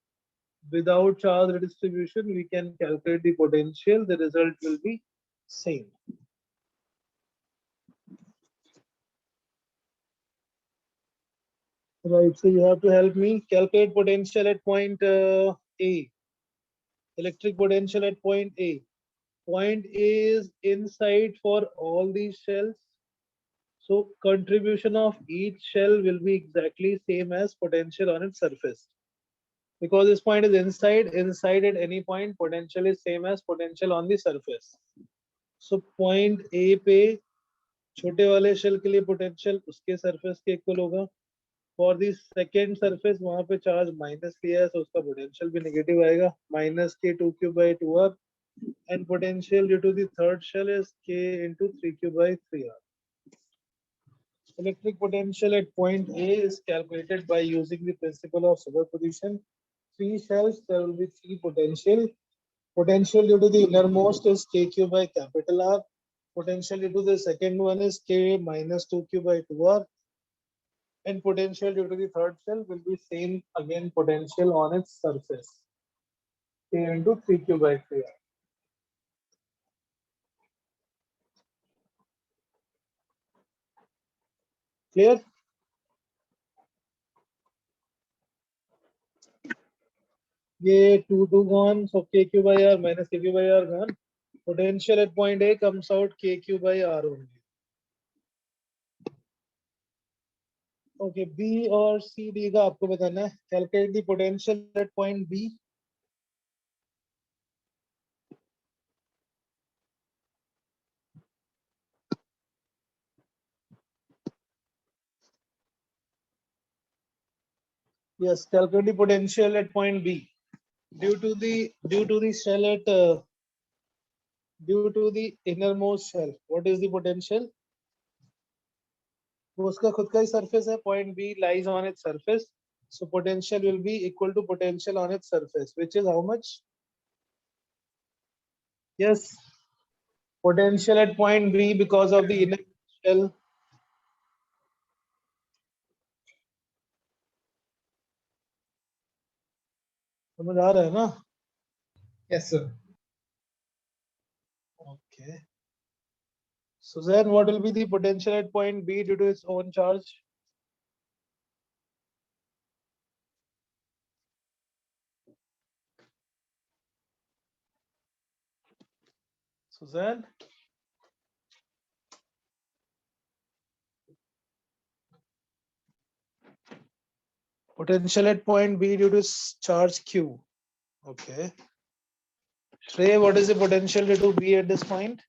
Speaker 1: Without charge redistribution, we can calculate the potential. The result will be same. Right, so you have to help me calculate potential at point A. Electric potential at point A. Point A is inside for all these shells. So contribution of each shell will be exactly same as potential on its surface. Because this point is inside at any point, potential is same as potential on the surface. So point A पे छोटे वाले shell के लिए potential उसके surface के equal होगा. For the second surface वहाँ पे charge minus लिया है, so उसका potential भी negative आएगा. Minus K 2Q by 2R, and potential due to the third shell is K into 3Q by 3R. Electric potential at point A is calculated by using the principle of superposition. 3 shells, there will be 3 potential. Potential due to the innermost is KQ by capital R. Potential due to the second one is K minus 2Q by 2R. And potential due to the third shell will be same again, potential on its surface, K into 3Q by 3R. Clear? ये 2 gone, so KQ by R minus KQ by R gone. Potential at point A comes out KQ by R only. Okay, B और C D का आपको बताना है. Calculate the potential at point B. Yes, calculate the potential at point B. Due to the shell at due to the innermost shell, what is the potential? वो उसका खुद का ही surface है. Point B lies on its surface, so potential will be equal to potential on its surface, which is how much? Yes, potential at point B because of the inner shell. समझ आ रहा है ना?
Speaker 4: Yes, sir.
Speaker 1: Okay. So then what will be the potential at point B due to its own charge? Suzanne? Potential at point B due to its charge Q. Okay. Shrey, what is the potential due to B at this point?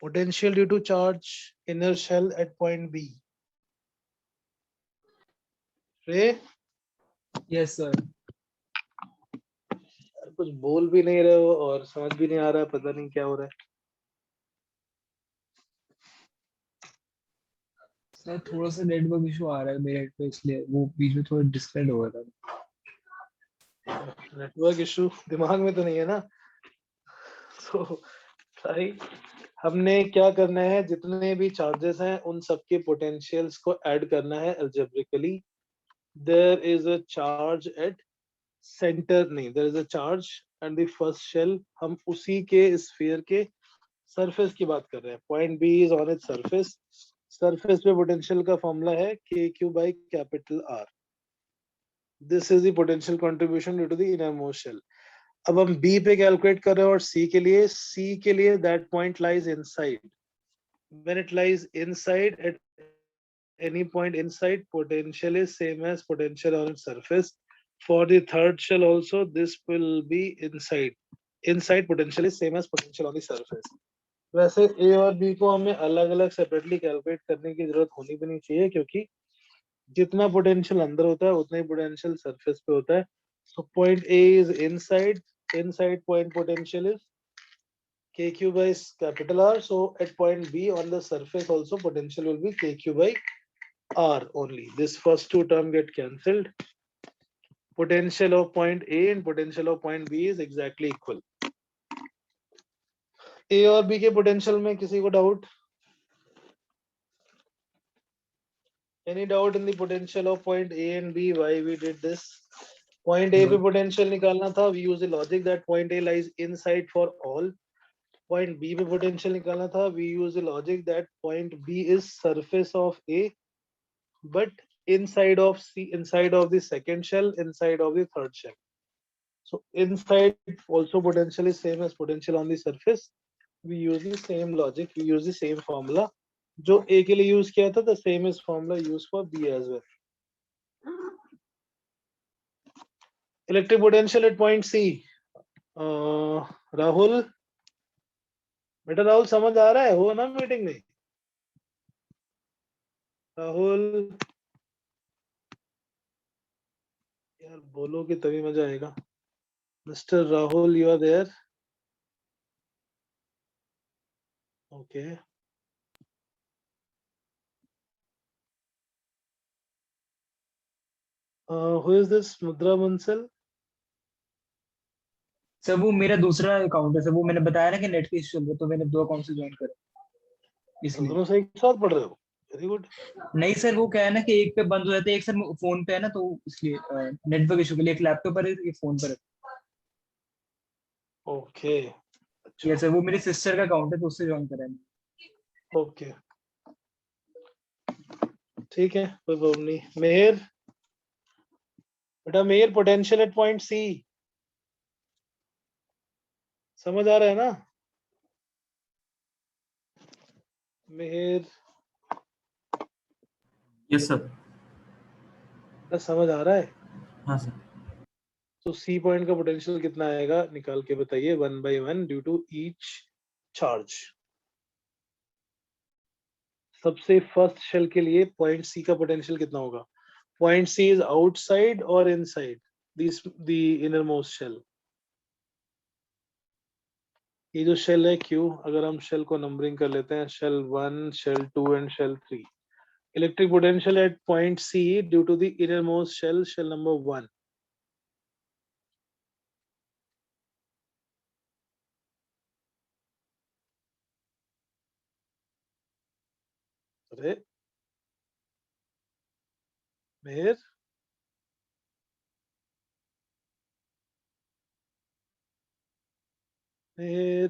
Speaker 1: Potential due to charge inner shell at point B. Shrey,
Speaker 3: yes sir.
Speaker 1: यार कुछ बोल भी नहीं रहे हो और समझ भी नहीं आ रहा है, पता नहीं क्या हो रहा है.
Speaker 3: सर थोड़ा सा नेटवर्क इशू आ रहा है मेरे हेड पे, इसलिए वो बीच में थोड़ा डिस्कनेक्ट हो गया था.
Speaker 1: नेटवर्क इशू दिमाग में तो नहीं है ना? तो भाई हमने क्या करना है, जितने भी चार्जेस हैं उन सबके पोटेंशियल्स को ऐड करना है algebraically. There is a charge at center, नहीं, there is a charge and the first shell. हम उसी के स्फीयर के सरफेस की बात कर रहे हैं. Point B is on it surface. Surface पे पोटेंशियल का फॉर्मूला है k Q by capital R. This is the potential contribution due to the innermost shell. अब हम बी पे कैलकुलेट कर रहे हैं और सी के लिए that point lies inside. When it lies inside at any point inside, potential is same as potential on its surface. For the third shell also, this will be inside. Inside potential is same as potential on the surface. वैसे ए और B को हमें अलग अलग separately calculate करने की जरूरत होनी भी नहीं चाहिए, क्योंकि जितना पोटेंशियल अंदर होता है उतना ही पोटेंशियल सरफेस पे होता है. So point A is inside. Inside point potential is kq by capital R. So at point B on the surface also potential will be kq by R only. This first two term get cancelled. Potential of point A and potential of point B is exactly equal. A और B के potential में किसी को doubt? Any doubt in the potential of point A and B? Why we did this? Point A पे potential निकालना था. We use the logic that point A lies inside for all. Point B पे potential निकालना था. We use the logic that point B is surface of A, but inside of C, inside of the second shell, inside of the third shell. So inside also potential is same as potential on the surface. We use the same logic, we use the same formula. जो A के लिए use किया था, the same is formula used for B as well. Electric potential at point C. Rahul, बेटा राहुल समझ आ रहा है? हो ना मीटिंग में? राहुल यार बोलोगे तभी मजा आएगा. Mr. Rahul, you are there? Okay. Who is this Mudra Bansal?
Speaker 3: Sir वो मेरा दूसरा अकाउंट है सर, वो मैंने बताया ना कि नेट के इशू चल रहा है, तो मैंने दो अकाउंट से ज्वाइन करा इसलिए.
Speaker 1: दोनों से एक साथ पढ़ रहे हो? Very good.
Speaker 3: नहीं सर, वो क्या है ना कि एक पे बंद हो जाता है, एक सर फोन पे है ना, तो इसलिए नेटवर्क इशू के लिए एक लैपटॉप पर है, एक फोन पर है.
Speaker 1: ओके.
Speaker 3: ये सर वो मेरी सिस्टर का अकाउंट है, तो उससे ज्वाइन करा है.
Speaker 1: ओके, ठीक है, कोई प्रॉब्लम नहीं. मेहर, बेटा मेहर, पोटेंशियल एट पॉइंट सी समझ आ रहा है ना? मेहर,
Speaker 5: यस सर।
Speaker 1: बस समझ आ रहा है?
Speaker 5: हाँ सर।
Speaker 1: तो सी पॉइंट का पोटेंशियल कितना आएगा निकाल के बताइए, 1/1 ड्यू टू ईच चार्ज। सबसे फर्स्ट शेल के लिए पॉइंट सी का पोटेंशियल कितना होगा? पॉइंट सी इज आउटसाइड और inside this the inner most shell. ये जो शेल है क्यू, अगर हम शेल को नंबरिंग कर लेते हैं, shell 1, shell 2 and shell 3। Electric potential at point C due to the inner most shell, shell number 1। अरे मेहर, मेहर,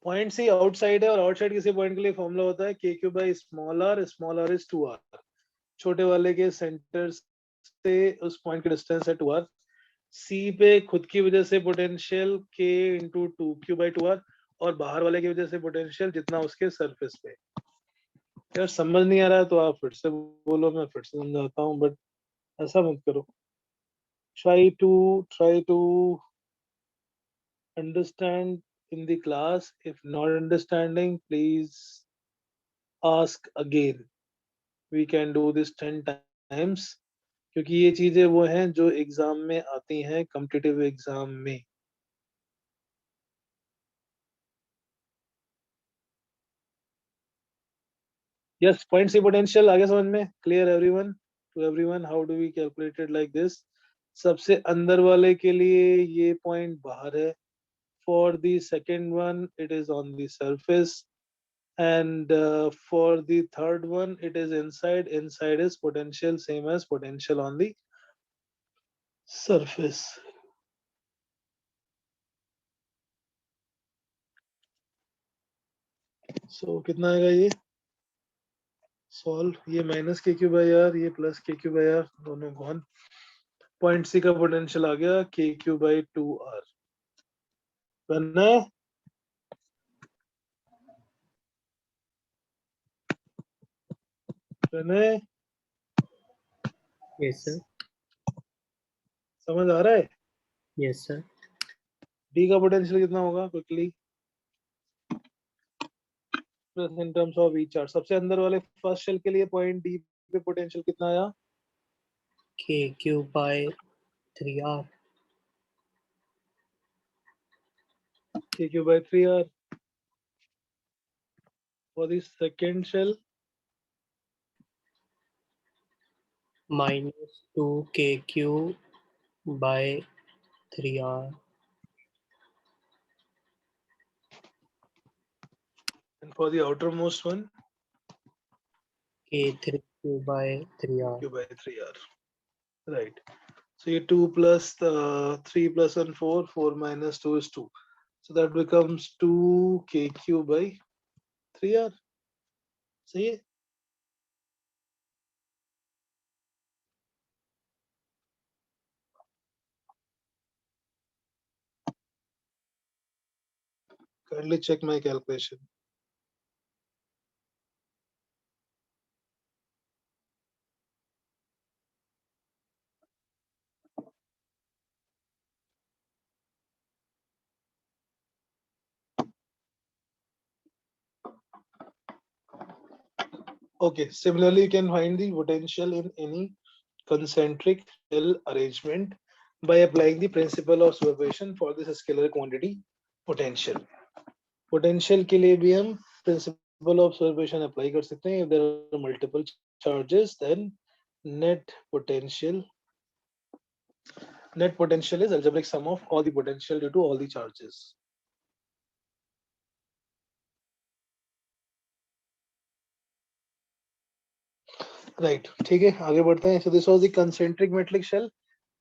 Speaker 1: पॉइंट सी आउटसाइड है और आउटसाइड किसी पॉइंट के लिए फॉर्मूला होता है k Q by small r is 2r। छोटे वाले के सेंटर से उस पॉइंट की डिस्टेंस है 2r। सी पे खुद की वजह से पोटेंशियल के इंटू 2q/2r, और बाहर वाले की वजह से पोटेंशियल जितना उसके सरफेस पे। यार समझ नहीं आ रहा है तो आप फिर से बोलो, मैं फिर से समझाता हूँ, बट ऐसा मत करो। try to understand in the class. If not understanding, please ask again. We can do this 10 times, क्योंकि ये चीजें वो हैं जो एग्जाम में आती हैं, कॉम्पिटिटिव एग्जाम में। यस, पॉइंट सी पोटेंशियल आगे समझ में clear everyone? To everyone, how do we calculate it like this? सबसे अंदर वाले के लिए ये पॉइंट बाहर है, for the second one it is on the surface, and for the third one it is inside. Inside is potential same as potential on the surface. So कितना आएगा ये? सॉल्व, ये माइनस के क्यू बाई आर, ये plus के Q by are, दोनों gone. Point C का potential आ गया के क्यू बाई 2r। बनना है? बनना है?
Speaker 6: Yes, sir.
Speaker 1: समझ आ रहा है?
Speaker 6: Yes, sir.
Speaker 1: डी का पोटेंशियल कितना होगा quickly? Plus in terms of each charge. सबसे अंदर वाले फर्स्ट शेल के लिए पॉइंट डी पे पोटेंशियल कितना आया?
Speaker 6: KQ by 3R.
Speaker 1: के Q by 3r। For the second shell,
Speaker 6: Minus 2KQ by 3R.
Speaker 1: and for the outermost one,
Speaker 6: K3Q by 3R.
Speaker 1: q by 3r. Right. So you 2 plus 3 plus 1 4, 4 minus 2 is 2. So that becomes 2kq by 3r. सही है? Kindly check my calculation. Okay, similarly you can find the potential in any concentric shell arrangement by applying the principle of superposition for this scalar quantity potential. Potential के लिए भी हम principle of superposition apply कर सकते हैं. If there are multiple charges, then net potential is algebraic sum of all the potential due to all the charges. Right, ठीक है, आगे बढ़ते हैं. So this was the concentric metallic shell.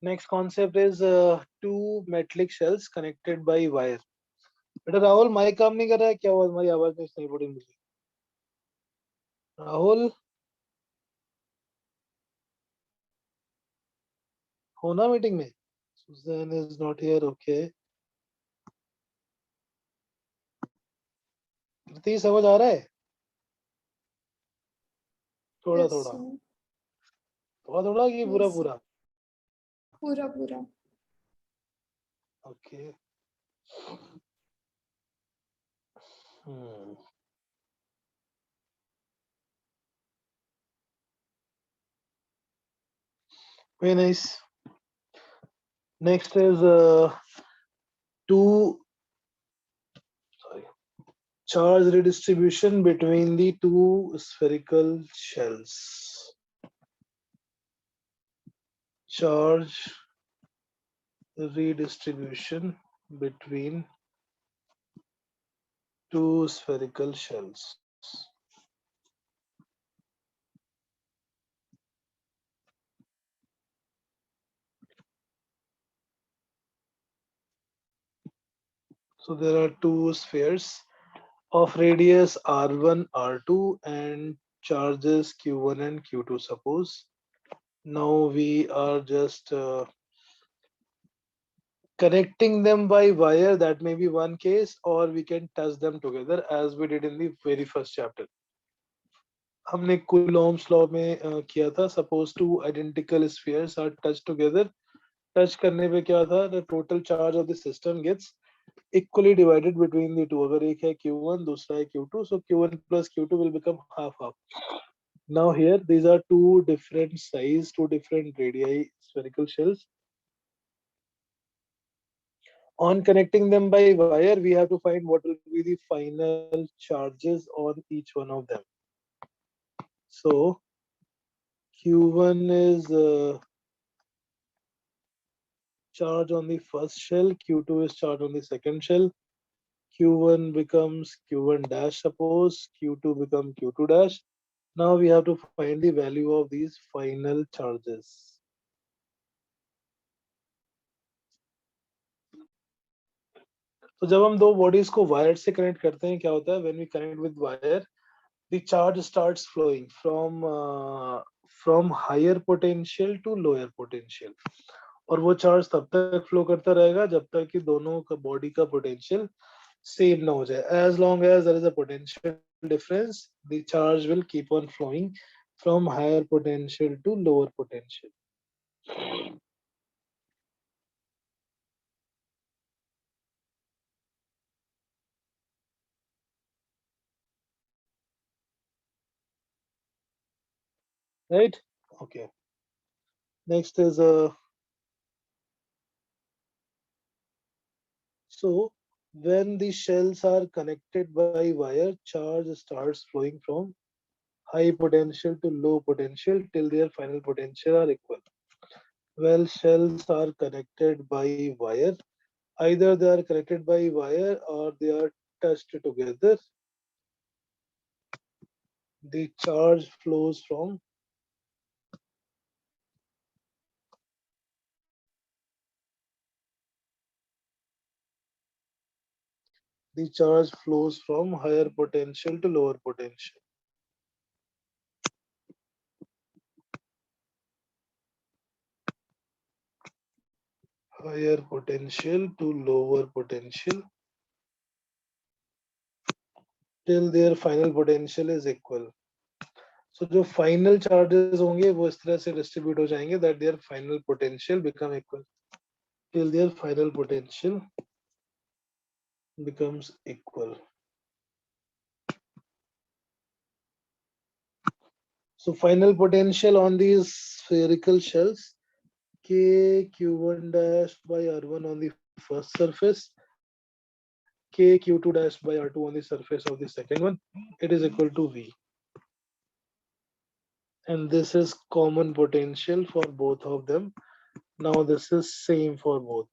Speaker 1: Next concept is two metallic shells connected by wire. बेटा Rahul mic काम नहीं कर रहा है क्या? हुआ तुम्हारी आवाज में नहीं पड़ी मुझे? राहुल हो ना मीटिंग में? Susan is not here. Okay. कृति समझ आ रहा है? थोड़ा
Speaker 5: Yes,
Speaker 1: थोड़ा
Speaker 5: sir.
Speaker 1: थोड़ा थोड़ा कि पूरा
Speaker 5: Yes, sir.
Speaker 1: पूरा?
Speaker 5: पूरा पूरा.
Speaker 1: Okay. Hmm. Very nice. Next is two charge redistribution between the two spherical shells. Charge redistribution between two spherical shells. So there are two spheres of radius r1, r2 and charges q1 and q2 suppose. Now we are just connecting them by wire. That may be one case, or we can touch them together as we did in the very first chapter. हमने Coulomb's law में किया था. Suppose two identical spheres are touched together. Touch करने पे क्या था? The total charge of the system gets equally divided between the two. अगर एक है Q1 दूसरा है Q2, so Q1 plus Q2 will become half half. Now here these are two different size, two different radii spherical shells. On connecting them by wire, we have to find what will be the final charges on each one of them. So Q1 is charge on the first shell, Q2 is charge on the second shell. Q1 becomes Q1 dash, suppose Q2 become Q2 dash. Now we have to find the value of these final charges. तो जब हम दो bodies को wire से connect करते हैं क्या होता है? When we connect with wire, the charge starts flowing from higher potential to lower potential. और वो चार्ज तब तक फ्लो करता रहेगा जब तक कि दोनों का बॉडी का पोटेंशियल सेम ना हो जाए. As long as there is a potential difference, the charge will keep on flowing from higher potential to lower potential. Right? Okay. Next is so when the shells are connected by wire, charge starts flowing from high potential to low potential till their final potential are equal. Well, shells are connected by wire. Either they are connected by wire or they are touched together. The charge flows from higher potential to lower potential. Higher potential to lower potential till their final potential is equal. So जो final charges होंगे वो इस तरह से distribute हो जाएंगे that their final potential become equal till their final potential becomes equal. So final potential on these spherical shells K Q1 dash by R1 on the first surface, K Q2 dash by R2 on the surface of the second one, it is equal to V. And this is common potential for both of them. Now this is same for both.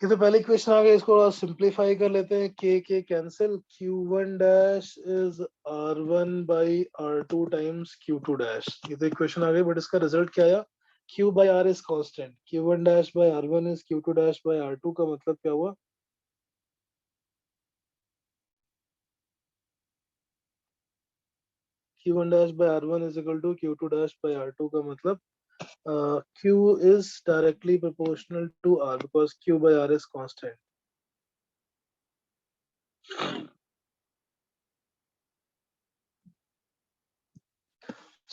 Speaker 1: ये तो पहले question आ गया, इसको simplify कर लेते हैं। के cancel, q1 dash is r1 by r2 times q2 dash. ये तो इक्वेशन आ गई, बट इसका रिजल्ट क्या आया? q by r is constant, q1 dash by r1 is q2 dash by r2 का मतलब क्या हुआ? q1 dash by r1 is equal to q2 dash by r2 का मतलब q is directly proportional to r because q by r is constant.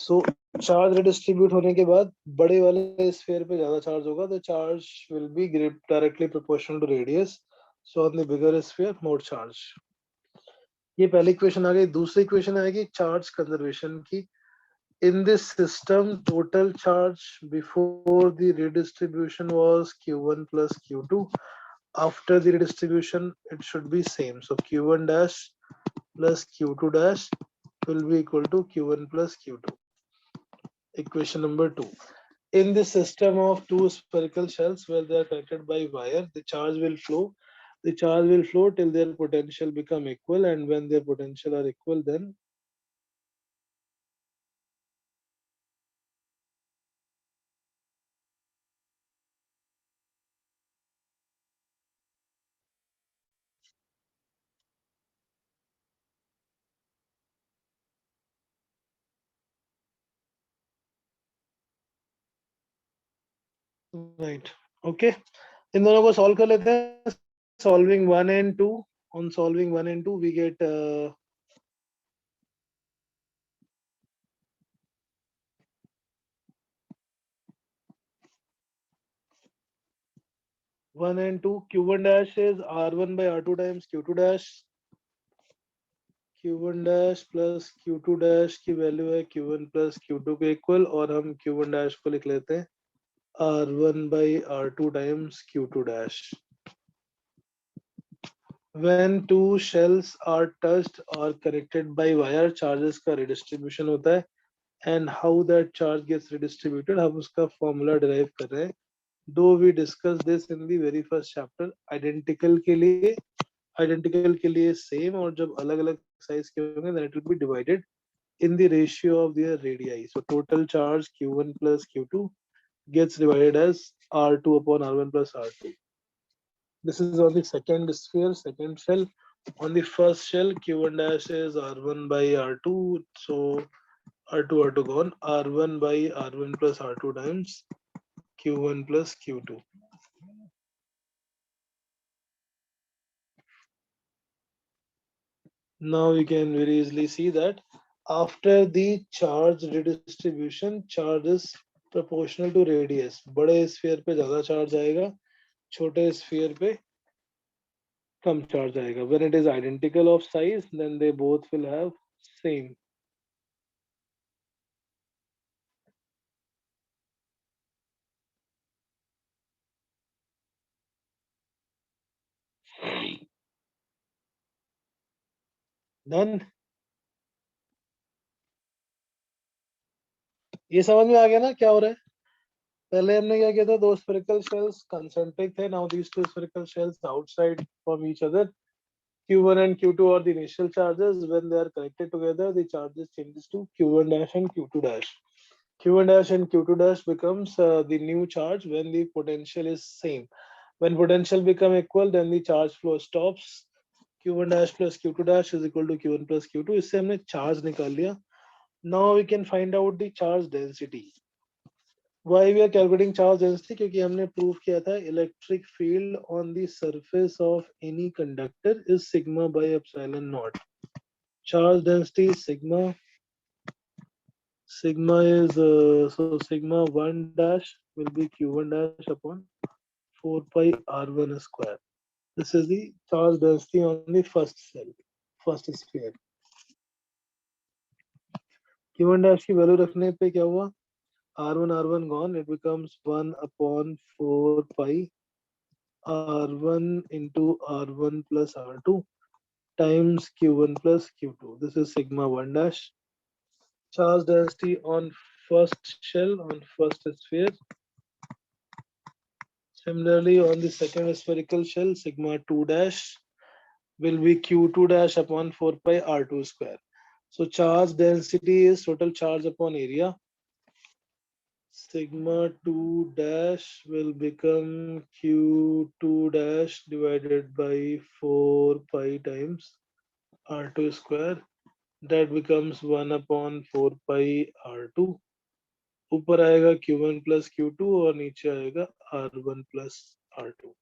Speaker 1: So charge redistribute होने के बाद बड़े वाले स्फीयर पे ज्यादा चार्ज होगा, तो charge will be directly proportional to radius, so on the bigger sphere more charge. ये पहली इक्वेशन आ गई। दूसरी इक्वेशन आएगी चार्ज कंजर्वेशन की। In this system, total charge before the redistribution was q1 plus q2. After the redistribution, it should be same. So q1 dash plus q2 dash will be equal to q1 plus q2. Equation number 2. In the system of two spherical shells where they are connected by wire, the charge will flow. The charge will flow till their potential become equal, and when their potential are equal, then right. Okay. इन दोनों को solve कर लेते हैं। Solving 1 and 2, on solving 1 and 2 we get 1 and 2, q1 dash is r1 by r2 times q2 dash, q1 dash plus q2 dash की value है q1 plus q2 के equal, और हम q1 dash को लिख लेते हैं r1 by r2 times q2 dash. When two shells are touched or connected by wire, charges का redistribution होता है, and how that charge gets redistributed हम उसका formula derive कर रहे हैं। Though we discussed this in the very first chapter, identical के लिए same, और जब अलग अलग size के होंगे then it will be divided in the ratio of their radii. So total charge q1 plus q2 gets divided as r2 upon r1 plus r2. This is on the second sphere, second shell. On the first shell, q1 dash is r1 by r2, so r2 gone, r1 by r1 plus r2 times q1 plus q2. Now we can very easily see that after the charge redistribution, charge is proportional to radius. बड़े sphere पे ज़्यादा charge आएगा, छोटे sphere पे कम charge आएगा. When it is identical of size, then they both will have same. Done. ये समझ में आ गया ना क्या हो रहा है? पहले हमने क्या किया था, दो spherical shells concentric थे, now these two spherical shells outside from each other. q1 and q2 are the initial charges. When they are connected together, the charges changes to q1 dash and q2 dash. q1 dash and q2 dash becomes the new charge when the potential is same. When potential become equal, then the charge flow stops. q1 dash plus q2 dash is equal to q1 plus q2. इससे हमने charge निकाल लिया. Now we can find out the charge density. Why we are calculating charge density? क्योंकि हमने prove किया था electric field on the surface of any conductor is sigma by epsilon naught. Charge density is sigma. Sigma is so sigma 1 dash will be q1 dash upon 4 pi r1 square. This is the charge density on the first cell, first sphere. q1 dash की value रखने पे क्या हुआ? r1 gone, it becomes 1 upon 4 pi r1 into r1 plus r2 times q1 plus q2. This is sigma 1 dash. Charge density on first shell, on first sphere. Similarly, on the second spherical shell, sigma 2 dash will be q2 dash upon 4 pi r2 square. So charge density is total charge upon area. Sigma 2 dash will become q2 dash divided by 4 pi times r2 square. That becomes 1 upon 4 pi r2. ऊपर आएगा q1 plus q2 और नीचे आएगा r1 plus r2.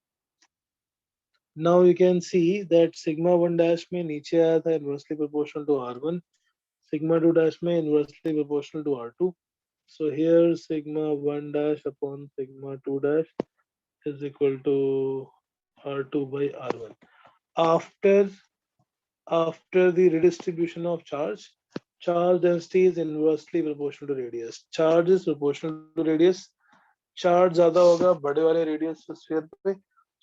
Speaker 1: Now you can see that sigma 1 dash में नीचे आया था inversely proportional to r1, sigma 2 dash में inversely proportional to r2. So here sigma 1 dash upon sigma 2 dash is equal to r2 by r1. After the redistribution of charge density is inversely proportional to radius. Charge is proportional to radius. Charge ज्यादा होगा बड़े वाले radius sphere पे,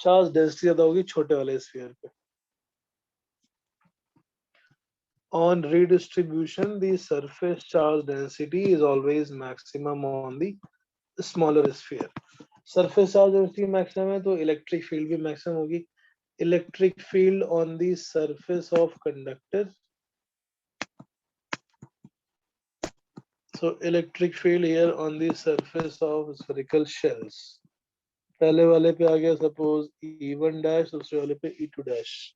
Speaker 1: charge density ज्यादा होगी छोटे वाले sphere पे. On redistribution, the surface charge density is always maximum on the smaller sphere. Surface charge density maximum है तो electric field भी maximum होगी. Electric field on the surface of conductor. So electric field here on the surface of spherical shells. पहले वाले पे आ गया suppose E1 dash, दूसरे वाले पे E2 dash.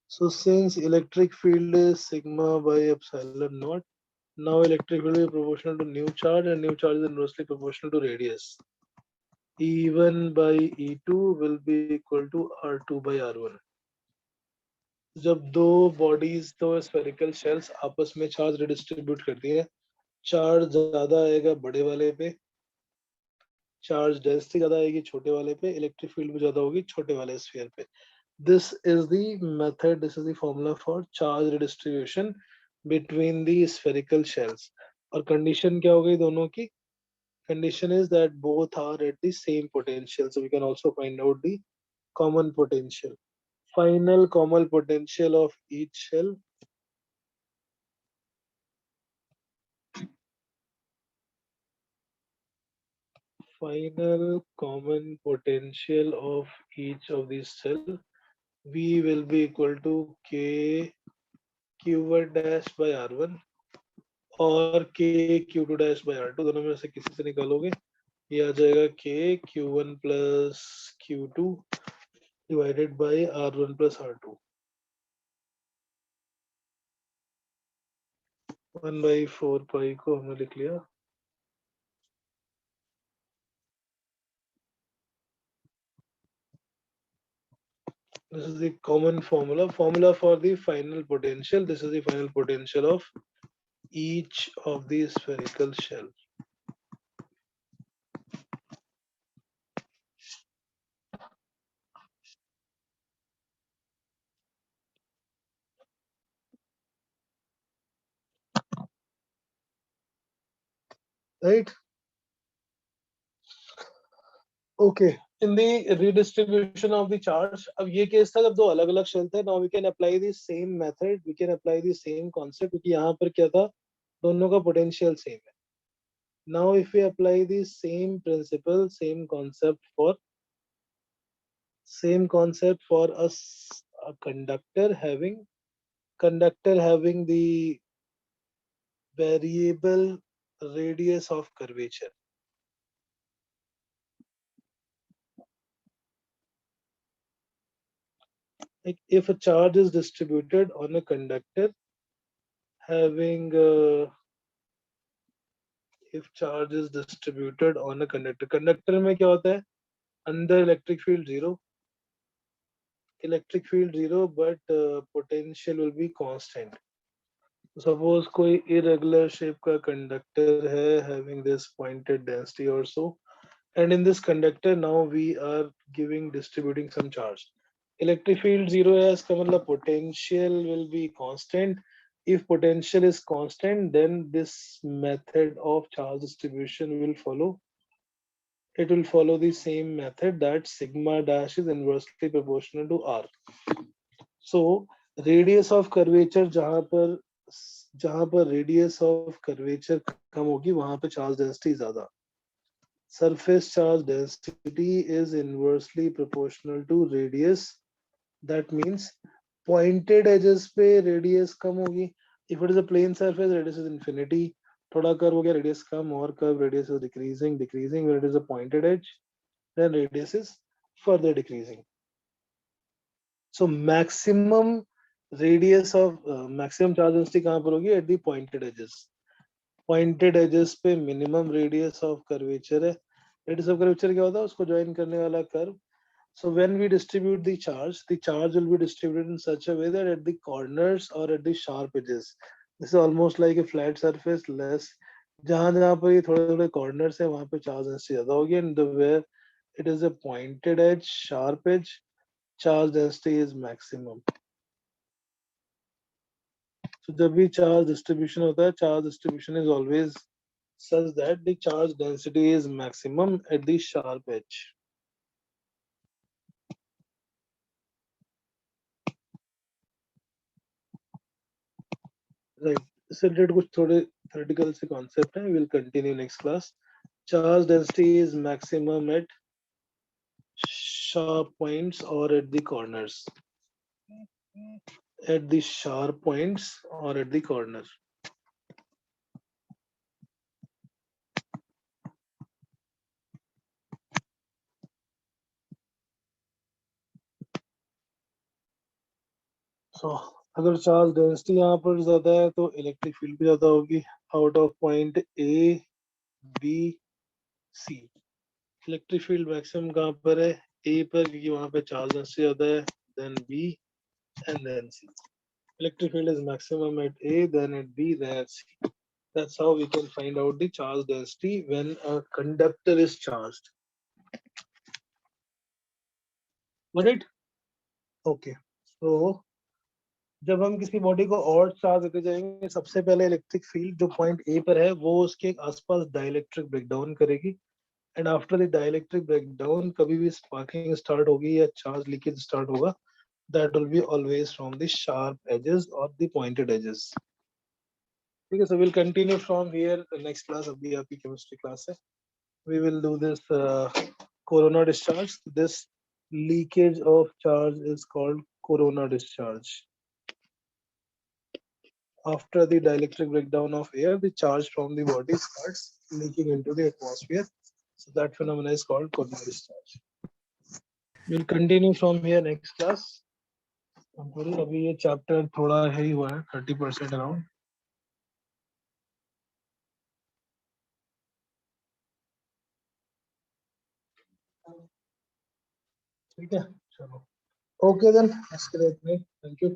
Speaker 1: So since electric field is sigma by epsilon naught, now electric field is proportional to new charge and new charge is inversely proportional to radius. E1 by E2 will be equal to R2 by R1. जब दो bodies दो spherical shells आपस में charge redistribute करती है, charge ज्यादा आएगा बड़े वाले पे, चार्ज डेंसिटी ज्यादा आएगी छोटे वाले पे, इलेक्ट्रिक फील्ड भी ज्यादा होगी छोटे वाले स्फीयर पे. This is the method, this is the formula for charge redistribution between the spherical shells. और condition क्या हो गई दोनों की? Condition is that both are at the same potential. So we can also find out the common potential. Final common potential of each shell. Final common potential of each of these cells. V will be equal to K Q1 dash by R1 और K Q2 dash by R2. दोनों में से किसी से निकालोगे, ये आ जाएगा K Q1 plus Q2 divided by R1 plus R2. 1 by 4 pi को हमने लिख लिया. This is the common formula for the final potential. This is the final potential of each of the spherical shell. Right? Okay. In the redistribution of the charge, अब ये case था जब दो अलग अलग शेल थे. Now we can apply the same method, we can apply the same concept, क्योंकि यहाँ पर क्या था, दोनों का potential same है. Now if we apply the same principle, same concept for a conductor having the variable radius of curvature. Like if a charge is distributed on a conductor having conductor में क्या होता है, अंदर electric field zero, but potential will be constant. Suppose कोई irregular shape का conductor है having this pointed density or so, and in this conductor now we are distributing some charge. Electric field zero है, इसका मतलब potential will be constant. If potential is constant, then this method of charge distribution will follow. It will follow the same method that sigma dash is inversely proportional to R. So radius of curvature जहाँ पर जहां पर radius of curvature कम होगी वहां पे charge density ज्यादा. Surface charge density is inversely proportional to radius. That means pointed edges पे radius कम होगी. If it is a plane surface, radius is infinity. थोड़ा curve हो गया, radius कम, और curve radius is decreasing. When it is a pointed edge, then radius is further decreasing. So maximum radius of maximum charge density कहाँ पर होगी? At the pointed edges. Pointed edges पे minimum radius of curvature है. Radius of curvature क्या होता है? उसको join करने वाला curve. So when we distribute the charge will be distributed in such a way that at the corners or at the sharp edges, this is almost like a flat surface. Less जहाँ जहाँ पर ये थोड़े थोड़े corners है वहाँ पे charge density ज़्यादा होगी, and the where it is a pointed edge, sharp edge, charge density is maximum. So जब भी charge distribution होता है, charge distribution is always such that the charge density is maximum at the sharp edge. Right. इससे related कुछ थोड़े theoretical से concept हैं. We will continue next class. Charge density is maximum at sharp points or at the corners. At the sharp points or at the corner. So अगर charge density यहाँ पर ज़्यादा है तो electric field भी ज़्यादा होगी. Out of point A, B, C. Electric field maximum कहाँ पर है? A पर, क्योंकि वहाँ पे charge density ज़्यादा है. Then B and then C. Electric field is maximum at A, then at B, then at C. That's how we can find out the charge density when a conductor is charged. Got it? Okay. So जब हम किसी body को और charge देते जाएंगे, सबसे पहले electric field जो पॉइंट ए पर है वो उसके आसपास डाइलेक्ट्रिक ब्रेकडाउन करेगी, and after the dielectric breakdown कभी भी स्पार्किंग स्टार्ट होगी या चार्ज लीकेज स्टार्ट होगा, that will be always from the sharp edges or the pointed edges. ठीक है, so we'll continue from here next class. अभी आपकी chemistry class है. We will do this corona discharge. This leakage of charge is called corona discharge. After the dielectric breakdown of air, the charge from the body starts leaking into the atmosphere. So that phenomenon is called corona discharge. We'll continue from here next class. अभी ये chapter थोड़ा है ही हुआ है, 30% around. ठीक है, चलो. Okay then, इसके लिए इतने. Thank you.